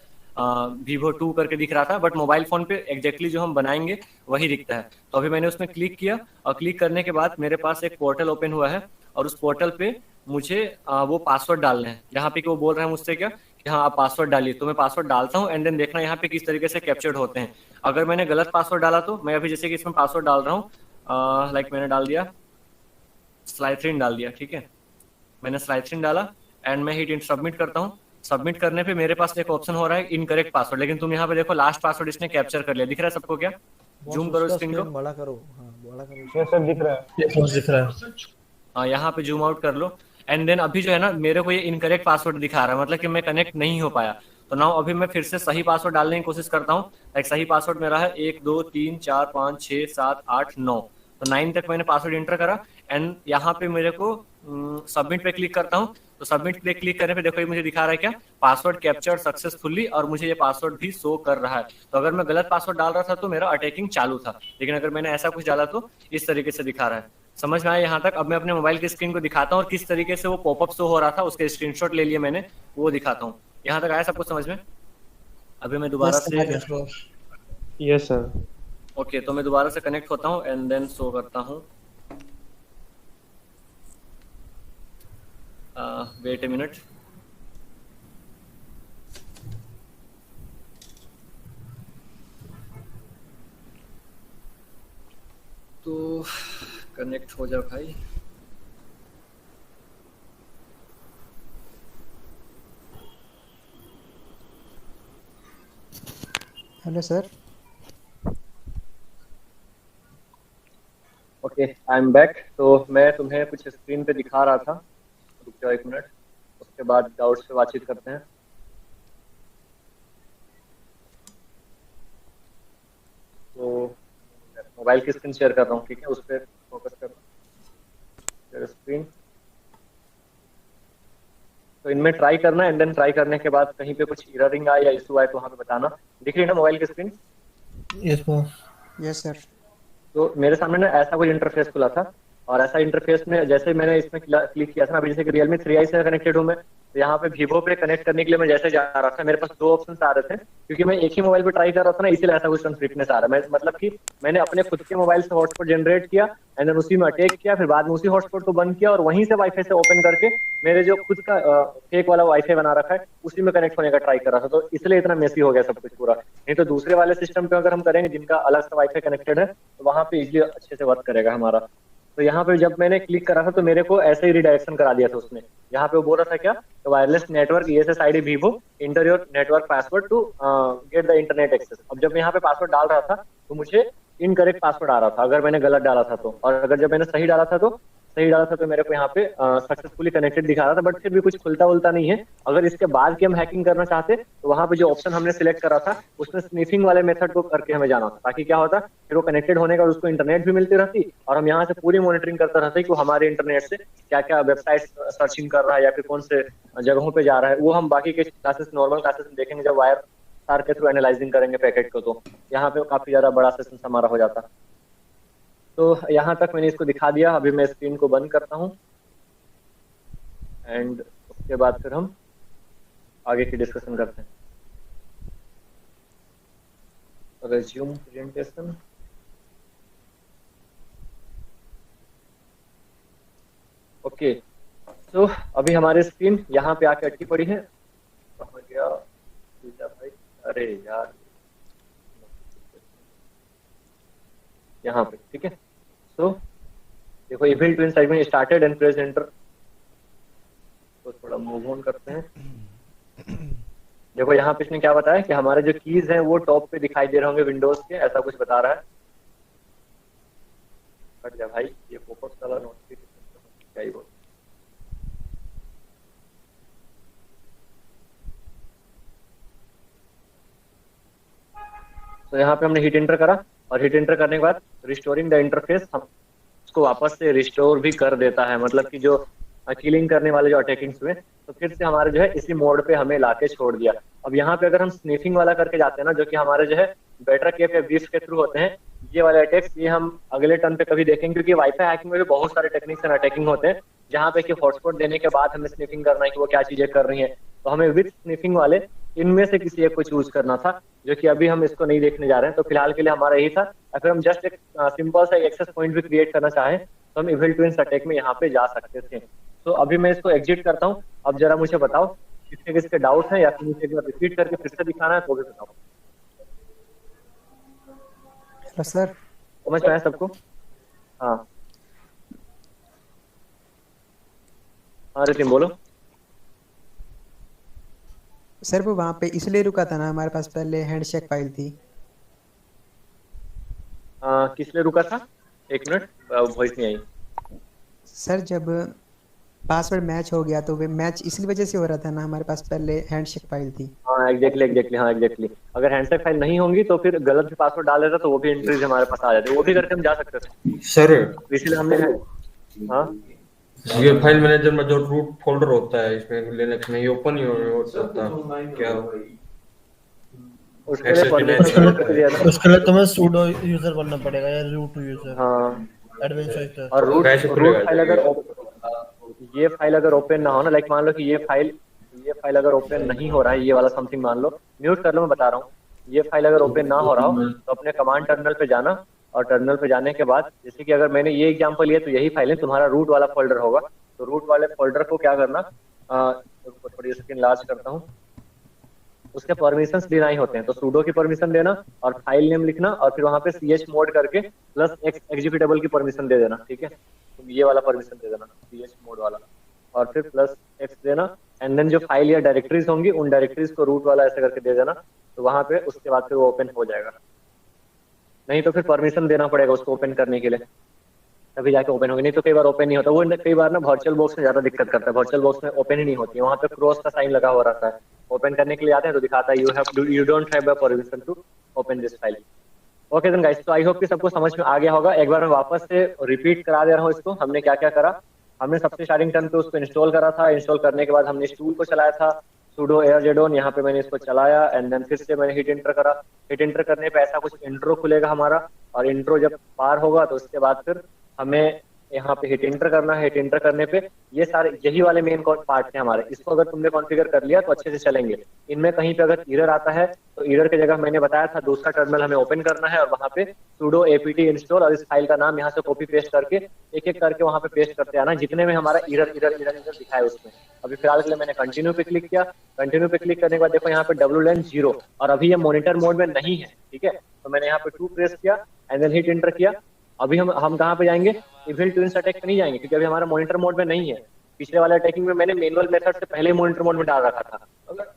Vivo 2 करके दिख रहा था, बट मोबाइल फोन पे एग्जैक्टली जो हम बनाएंगे वही दिखता है। तो अभी मैंने उसमें क्लिक किया, और क्लिक करने के बाद मेरे पास एक पोर्टल ओपन हुआ है, और उस पोर्टल पे मुझे वो पासवर्ड डालने हैं। यहाँ पे कि वो बोल रहे हैं मुझसे क्या कि हाँ आप पासवर्ड डालिए, तो मैं पासवर्ड डालता हूँ, एंड देन देखना यहाँ पे किस तरीके से कैप्चर्ड होते हैं। अगर मैंने गलत पासवर्ड डाला तो मैं अभी जैसे कि इसमें पासवर्ड डाल रहा हूँ, लाइक मैंने डाल दिया स्लाइथ्रिन डाल दिया, ठीक है? मैंने स्लाइथ्रिन डाला एंड मैं हिट सबमिट करता हूँ। सबमिट करने पे मेरे पास एक ऑप्शन हो रहा है इनकरेक्ट पासवर्ड, लेकिन तुम यहाँ पे देखो लास्ट पासवर्ड इसने कैप्चर कर लिया। दिख रहा है सबको क्या? जूम करो स्क्रीन को। बड़ा करो, हाँ बड़ा करो। यस सर दिख रहा है। यस बॉस दिख रहा है। हाँ, यहाँ पे जूम आउट कर लो, एंड देन अभी जो है ना, मेरे को ये इनकरेक्ट पासवर्ड दिखा रहा है, मतलब कि मैं कनेक्ट नहीं हो पाया। तो नाउ अभी मैं फिर से सही पासवर्ड डालने की कोशिश करता हूँ। लाइक सही पासवर्ड मेरा है 1 2 3 4 5 6 7 8 9, तो 9 तक मैंने पासवर्ड एंटर करा, एंड यहाँ पे मेरे को सबमिट पे क्लिक करता हूँ। तो सबमिट पे क्लिक करने पे देखो ये मुझे दिखा रहा है क्या, पासवर्ड कैप्चर सक्सेसफुली, और मुझे ये पासवर्ड भी शो कर रहा है। तो अगर मैं गलत पासवर्ड डाल रहा था तो मेरा अटैकिंग चालू था, लेकिन अगर मैंने ऐसा कुछ डाला तो इस तरीके से दिखा रहा है। समझ में आया यहाँ तक? अब मैं अपने मोबाइल की स्क्रीन को दिखाता हूँ और किस तरीके से वो पॉपअप शो हो रहा था, उसके स्क्रीनशॉट ले लिए मैंने, वो दिखाता हूँ। यहाँ तक आया सब कुछ समझ में? अभी मैं दोबारा से, यस सर। ओके, तो मैं दोबारा से कनेक्ट होता हूँ एंड देन शो करता हूँ। Wait a minute. कनेक्ट हो जा भाई। Hello sir. Okay, I am back. तो मैं तुम्हें कुछ स्क्रीन पे दिखा रहा था, रुक जाओ 1 मिनट, उसके बाद डाउट्स पे बातचीत करते हैं। तो मोबाइल की स्क्रीन शेयर कर रहा हूँ, ठीक है, उस पर फोकस कर शेयर स्क्रीन। तो इनमें ट्राई करना एंड देन ट्राई करने के बाद कहीं पे कुछ एररिंग आए या इशू आए तो वहाँ पे बताना। दिख रही है ना मोबाइल की screen? Yes boss. Yes sir. तो मेरे सामने ना ऐसा कोई इंटरफेस खुला था, और ऐसा इंटरफेस में जैसे मैंने इसमें क्लिक किया था ना, अभी जैसे कि Realme 3i से कनेक्टेड हूँ मैं, तो यहाँ पे Vivo पे कनेक्ट करने के लिए मैं जैसे जा रहा था, मेरे पास 2 ऑप्शन आ रहे थे, क्योंकि मैं एक ही मोबाइल पे ट्राई कर रहा था ना, इसीलिए ऐसा कुछ कॉन्फ्लिक्टनेस आ रहा है। मैं मतलब कि मैंने अपने खुद के मोबाइल से हॉटस्पॉट जनरेट किया एंड देन उसी में अटैक किया, फिर बाद में उसी हॉटस्पॉट को बंद किया और वहीं से वाईफाई से ओपन करके मेरे जो खुद का फेक वाला वाईफाई बना रखा है उसी में कनेक्ट होने का ट्राई कर रहा था। तो इसलिए इतना मेसी हो गया सब कुछ पूरा। नहीं तो दूसरे वाले सिस्टम पे अगर हम करेंगे जिनका अलग से वाईफाई कनेक्टेड है, तो वहां पे इजीली अच्छे से वर्क करेगा हमारा। तो यहाँ पे जब मैंने क्लिक करा था तो मेरे को ऐसे ही रिडायरेक्शन करा दिया था उसने। यहाँ पे वो बोल रहा था क्या, wireless network ESSID Vivo enter your network password to get the internet access. अब जब मैं यहाँ पे पासवर्ड डाल रहा था तो मुझे इनकरेक्ट पासवर्ड आ रहा था अगर मैंने गलत डाला था तो, और अगर जब मैंने सही डाला था तो मेरे को यहाँ पे सक्सेसफुली कनेक्टेड दिखा रहा था, बट फिर भी कुछ खुलता उलता नहीं है। अगर इसके बाद की हम हैकिंग करना चाहते तो वहाँ पे जो ऑप्शन हमने सिलेक्ट करा था उसमें स्निफिंग वाले मेथड को करके हमें जाना था, ताकि क्या होता फिर वो कनेक्टेड होने का उसको इंटरनेट भी मिलती रहती और हम यहाँ से पूरी मॉनिटरिंग करते रहते कि वो हमारे इंटरनेट से क्या क्या वेबसाइट सर्चिंग कर रहा है या फिर कौन से जगहों पे जा रहा है। वो हम बाकी के क्लासेस, नॉर्मल क्लासेस में देखेंगे जब वायर तार के थ्रू एनालाइजिंग करेंगे पैकेट को, तो यहाँ पे काफी ज्यादा बड़ा सेशन हमारा हो जाता। तो यहाँ तक मैंने इसको दिखा दिया। अभी मैं स्क्रीन को बंद करता हूँ एंड उसके बाद फिर हम आगे की डिस्कशन करते हैं। Resume presentation. ओके, तो अभी हमारी स्क्रीन यहाँ पे आके अटकी पड़ी है। कहाँ गया भाई? अरे यार, यहाँ पे ठीक है। तो देखो इवेंट ट्विन साइड में स्टार्टेड एंड प्रेस एंटर, तो थोड़ा मूव ऑन करते हैं। देखो यहाँ पे इसने क्या बताया कि हमारे जो कीज हैं वो टॉप पे दिखाई दे रहे होंगे विंडोज के, ऐसा कुछ बता रहा है। हट जा भाई, ये फोकस वाला नोटिफिकेशन क्या ही बोल। तो यहाँ पे हमने हिट एंटर करा और हिट एंटर करने के बाद रिस्टोरिंग द इंटरफेस, हम उसको वापस से रिस्टोर भी कर देता है। मतलब कि जो किलिंग करने वाले जो अटैकिंग हुए तो फिर से हमारे जो है इसी मोड पे हमें लाके छोड़ दिया। अब यहाँ पे अगर हम स्निफिंग वाला करके जाते हैं ना, जो कि हमारे जो है बेटर केप या बीफ के थ्रू होते हैं, ये वाले अटैक्स ये हम अगले टर्न पे कभी देखेंगे, क्योंकि वाईफाई हैकिंग में भी बहुत सारे टेक्निक्स एंड अटैकिंग होते हैं जहाँ पे कि हॉटस्पॉट देने के बाद हमें स्निफिंग करना है कि वो क्या चीजें कर रही है। तो हमें विद स्निफिंग वाले इनमें से किसी एक को चूज करना था, जो कि अभी हम इसको नहीं देखने जा रहे हैं। तो फिलहाल के लिए हमारा यही था। अगर हम जस्ट एक सिंपल सा एक्सेस पॉइंट भी क्रिएट करना चाहें तो हम इविल ट्विन्स अटैक में यहाँ पे जा सकते थे। तो अभी मैं इसको एग्जिट करता हूँ। अब जरा मुझे बताओ किसके किसके डाउट है, या फिर मुझे एक बार रिपीट करके फिर से दिखाना है तो भी बताओ। Hello sir. समझ में आया सबको? हाँ हाँ रितिन बोलो। सर वो वहाँ पे इसलिए रुका था ना, हमारे पास पहले हैंडशेक फाइल थी। किस लिए रुका था? एक मिनट, वॉइस नहीं आई। सर जब पासवर्ड मैच हो गया तो वे मैच इसी वजह से हो रहा था ना, हमारे पास पहले हैंडशेक फाइल थी। हाँ एग्जैक्टली हाँ एग्जैक्टली। अगर हैंडशेक फाइल नहीं होंगी तो फिर गलत भी पासवर्ड डाल देता तो वो भी एंट्रीज हमारे पास आ जाती, वो भी करके हम जा सकते थे सर। इसलिए हमने। हाँ ये फाइल मैनेजर में जो रूट फोल्डर होता है इसमें लिनक्स में, ये ओपन ही हो सकता क्या? उसके लिए परमिशन कर दिया था। उसके लिए तुम्हें sudo यूजर बनना पड़ेगा या root यूजर। हाँ एडवांस यूजर। और रूट फाइल अगर ये फाइल अगर ओपन ना हो ना, लाइक मान लो कि ये फाइल अगर ओपन नहीं हो रहा है, ये वाला समथिंग मान लो, म्यूट कर लो मैं बता रहा हूँ। ये फाइल अगर ओपन ना हो रहा हो तो अपने कमांड टर्मिनल पे जाना, और टर्मिनल पे जाने के बाद जैसे कि अगर मैंने ये एग्जांपल लिया तो यही फाइल है, तुम्हारा रूट वाला फोल्डर होगा। तो रूट वाले फोल्डर को क्या करना, थोड़ी स्क्रीन लार्ज करता हूँ। उसके परमिशंस डिनाई होते हैं। तो sudo की परमिशन देना और फाइल नेम लिखना और फिर वहां पे ch मोड करके प्लस x एग्जीक्यूटेबल की परमिशन दे देना, ठीक है। तो ये वाला परमिशन दे देना ch मोड वाला और फिर प्लस x देना एंड देन जो फाइल या डायरेक्टरीज होंगी उन डायरेक्टरीज को रूट वाला ऐसे करके दे देना। तो वहां पे उसके बाद फिर वो ओपन हो जाएगा, नहीं तो फिर परमिशन देना पड़ेगा उसको ओपन करने के लिए, तभी जाके ओपन होगी, नहीं तो कई बार ओपन नहीं होता। वो कई बार ना वर्चुअल बॉक्स में ज्यादा दिक्कत करता है, वर्चुअल बॉक्स में ओपन ही नहीं होती है, वहां पे क्रॉस का साइन लगा हुआ रहता है। ओपन करने के लिए आते हैं तो दिखाता है you don't have the permission to open this file. Okay then guys, तो आई होप कि सबको समझ में आ गया होगा। एक बार मैं वापस से रिपीट करा दे रहा हूँ इसको, हमने क्या क्या करा। हमने सबसे स्टार्टिंग टर्न पे उसको इंस्टॉल करा था, इंस्टॉल करने के बाद हमने इस टूल को चलाया था sudo airjdon, यहाँ पे मैंने इसको चलाया एंड देन फिर से मैंने हिट एंटर करा। हिट एंटर करने पे ऐसा कुछ इंट्रो खुलेगा हमारा, और इंट्रो जब पार होगा तो उसके बाद फिर हमें यहाँ पे हिट एंटर करना है। हिट एंटर करने पे ये सारे यही वाले मेन पार्ट थे हमारे, इसको अगर तुमने कॉन्फ़िगर कर लिया तो अच्छे से चलेंगे। इनमें कहीं पे अगर एरर आता है तो एरर की जगह मैंने बताया था दूसरा टर्मिनल हमें ओपन करना है और वहां पे sudo apt इंस्टॉल और इस फाइल का नाम यहाँ से कॉपी पेस्ट करके एक एक करके वहां पे पेस्ट करते आना जितने में हमारा एरर दिखाए उसमें। अभी फिलहाल के लिए मैंने कंटिन्यू पे क्लिक किया। कंटिन्यू पे क्लिक करने के बाद देखो यहाँ पे wlen 0 और अभी ये मॉनिटर मोड में नहीं है, ठीक है। तो मैंने यहाँ पे 2 प्रेस किया एंड देन हिट एंटर किया। अभी हम कहाँ पे जाएंगे, इविल ट्विंस अटैक पे नहीं जाएंगे क्योंकि अभी हमारा मॉनिटर मोड में नहीं है। पिछले वाले अटैकिंग में मैंने मैनुअल मेथड से पहले मॉनिटर मोड में डाल रखा था।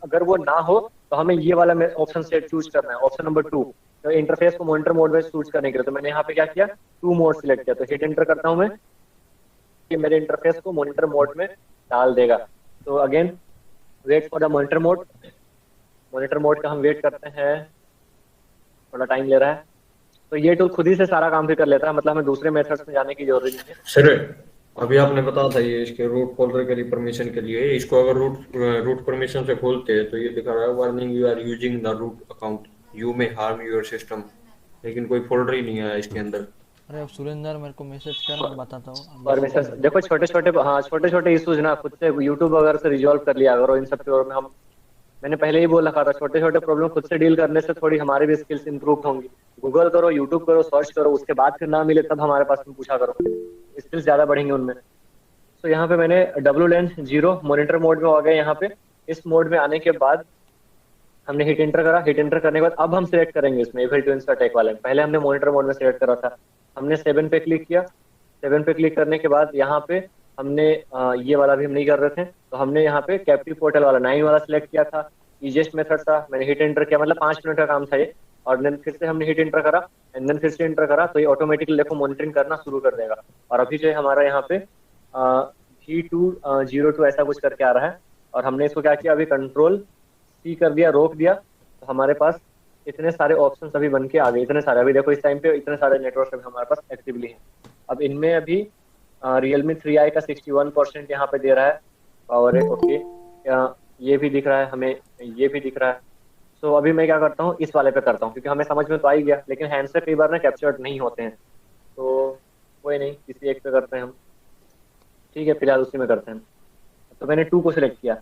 अगर वो ना हो तो हमें ये वाला ऑप्शन से चूज करना है, ऑप्शन नंबर 2, तो इंटरफेस को मॉनिटर मोड में चूज करने के लिए। तो मैंने यहाँ पे क्या किया, 2 मोड सिलेक्ट किया। तो हिट एंटर करता हूँ मैं कि मेरे इंटरफेस को मॉनिटर मोड में डाल देगा। तो again wait for the monitor mode. Monitor mode का हम वेट करते हैं, थोड़ा टाइम ले रहा है। तो ये टूल खुद ही से सारा काम भी कर लेता है, मतलब हमें दूसरे मेथड्स में जाने की जरूरत नहीं है। सर अभी आपने बताया था ये इसके रूट फोल्डर के लिए परमिशन के लिए, इसको अगर रूट परमिशन से खोलते हैं तो ये दिखा रहा है warning you are using the root account, you may harm your system, लेकिन कोई फोल्डर ही नहीं आया इसके अंदर। अरे अब सुरेंद्र मेरे को मैसेज कर, मैं बताता हूँ। परमिशन देखो छोटे छोटे इश्यूज ना खुद से यूट्यूब वगैरह से रिजॉल्व कर लिया अगर इन सब के में मैंने पहले ही बोल रखा था, छोटे छोटे प्रॉब्लम खुद से डील करने से थोड़ी हमारी भी स्किल्स इंप्रूव होंगी। गूगल करो, यूट्यूब करो, सर्च करो, उसके बाद फिर ना मिले तब हमारे पास में पूछा करो, स्किल्स ज्यादा बढ़ेंगे उनमें। तो यहाँ पे मैंने wlen 0 मॉनिटर मोड में आ गए। यहाँ पे इस मोड में आने के बाद हमने हिट एंटर करा। हिट एंटर करने के बाद अब हम सिलेक्ट करेंगे इसमें इविल ट्विंस अटैक वाले में। पहले हमने मॉनिटर मोड में सिलेक्ट करा था, हमने 7 पे क्लिक किया। 7 पे क्लिक करने के बाद यहाँ पे हमने ये वाला भी हम नहीं कर रहे थे, तो हमने यहाँ पे कैप्टिव पोर्टल वाला 9 वाला सिलेक्ट किया था। ईजेस्ट मेथड था, मैंने हिट एंटर किया, मतलब 5 मिनट का काम था ये। और देन फिर से हमने हिट एंटर करा एंड देन फिर से एंटर करा, तो ये ऑटोमेटिकली देखो मॉनिटरिंग करना शुरू कर देगा। और अभी जो है हमारा यहाँ पे V202 ऐसा कुछ करके आ रहा है और हमने इसको क्या किया, अभी कंट्रोल C कर दिया, रोक दिया। तो हमारे पास इतने सारे ऑप्शन अभी बन के आ गए, इतने सारे। अभी देखो इस टाइम पे इतने सारे नेटवर्क अभी हमारे पास एक्टिवली हैं। अब इनमें अभी Realme 3i का 61% यहाँ पे दे रहा है पावर है। ओके, ये भी दिख रहा है हमें, ये भी दिख रहा है। सो अभी मैं क्या करता हूँ, इस वाले पे करता हूँ क्योंकि हमें समझ में तो आ ही गया, लेकिन हैंड से कई बार ना कैप्चर्ड नहीं होते हैं। तो कोई नहीं, किसी एक पे करते हैं हम, ठीक है, फिलहाल उसी में करते हैं। तो मैंने 2 को सिलेक्ट किया।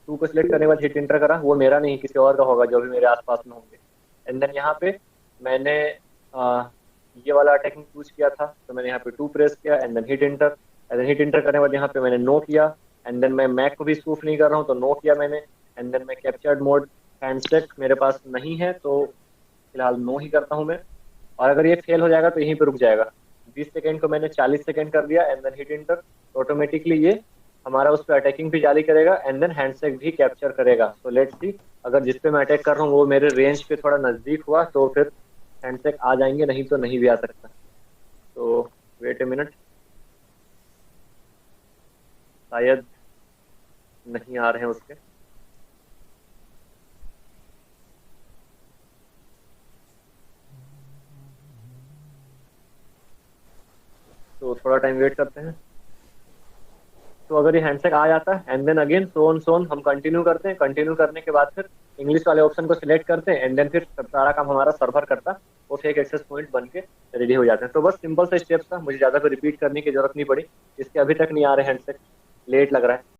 2 को सिलेक्ट करने के बाद हिट एंटर करा, वो मेरा नहीं किसी और का होगा जो भी मेरे आसपास में होंगे। एंड देन यहाँ पे मैंने ये वाला अटैकिंग चूज किया था, तो मैंने यहाँ पे 2 प्रेस किया and then hit enter. And then hit enter करने के बाद यहाँ पे मैंने नो किया एंड देन मैं मैक को भी स्कूफ नहीं कर रहा हूँ तो नो किया मैंने। एंड देन मैं कैप्चर्ड मोड हैंडसेट मेरे पास नहीं है तो फिलहाल नो ही करता हूँ मैं। और अगर ये फेल हो जाएगा तो यहीं पे रुक जाएगा। 20 सेकंड को मैंने 40 सेकंड कर दिया and then hit enter. Automatically ये हमारा उस पर अटैकिंग भी जारी करेगा एंड देन हैंडसेट भी कैप्चर करेगा। सो लेट्स सी, अगर जिस पे मैं अटैक कर रहा हूँ वो मेरे रेंज पे थोड़ा नजदीक हुआ तो फिर हैंडसेट आ जाएंगे, नहीं तो नहीं भी आ सकता। तो वेट ए मिनट, शायद नहीं आ रहे हैं उसके। तो थोड़ा टाइम वेट करते हैं। तो अगर ये हैंडसेट आ जाता है एंड देन अगेन सोन हम कंटिन्यू करते हैं। कंटिन्यू करने के बाद फिर इंग्लिश वाले ऑप्शन को सिलेक्ट करते हैं एंड देन फिर सारा काम हमारा सर्वर करता, वो फेक एक्सेस पॉइंट बन के रेडी हो जाते हैं। तो बस सिंपल से स्टेप्स था, मुझे ज़्यादा कोई रिपीट करने की जरूरत नहीं पड़ी। इसके अभी तक नहीं आ रहे हैंडसेट, लेट लग रहा है।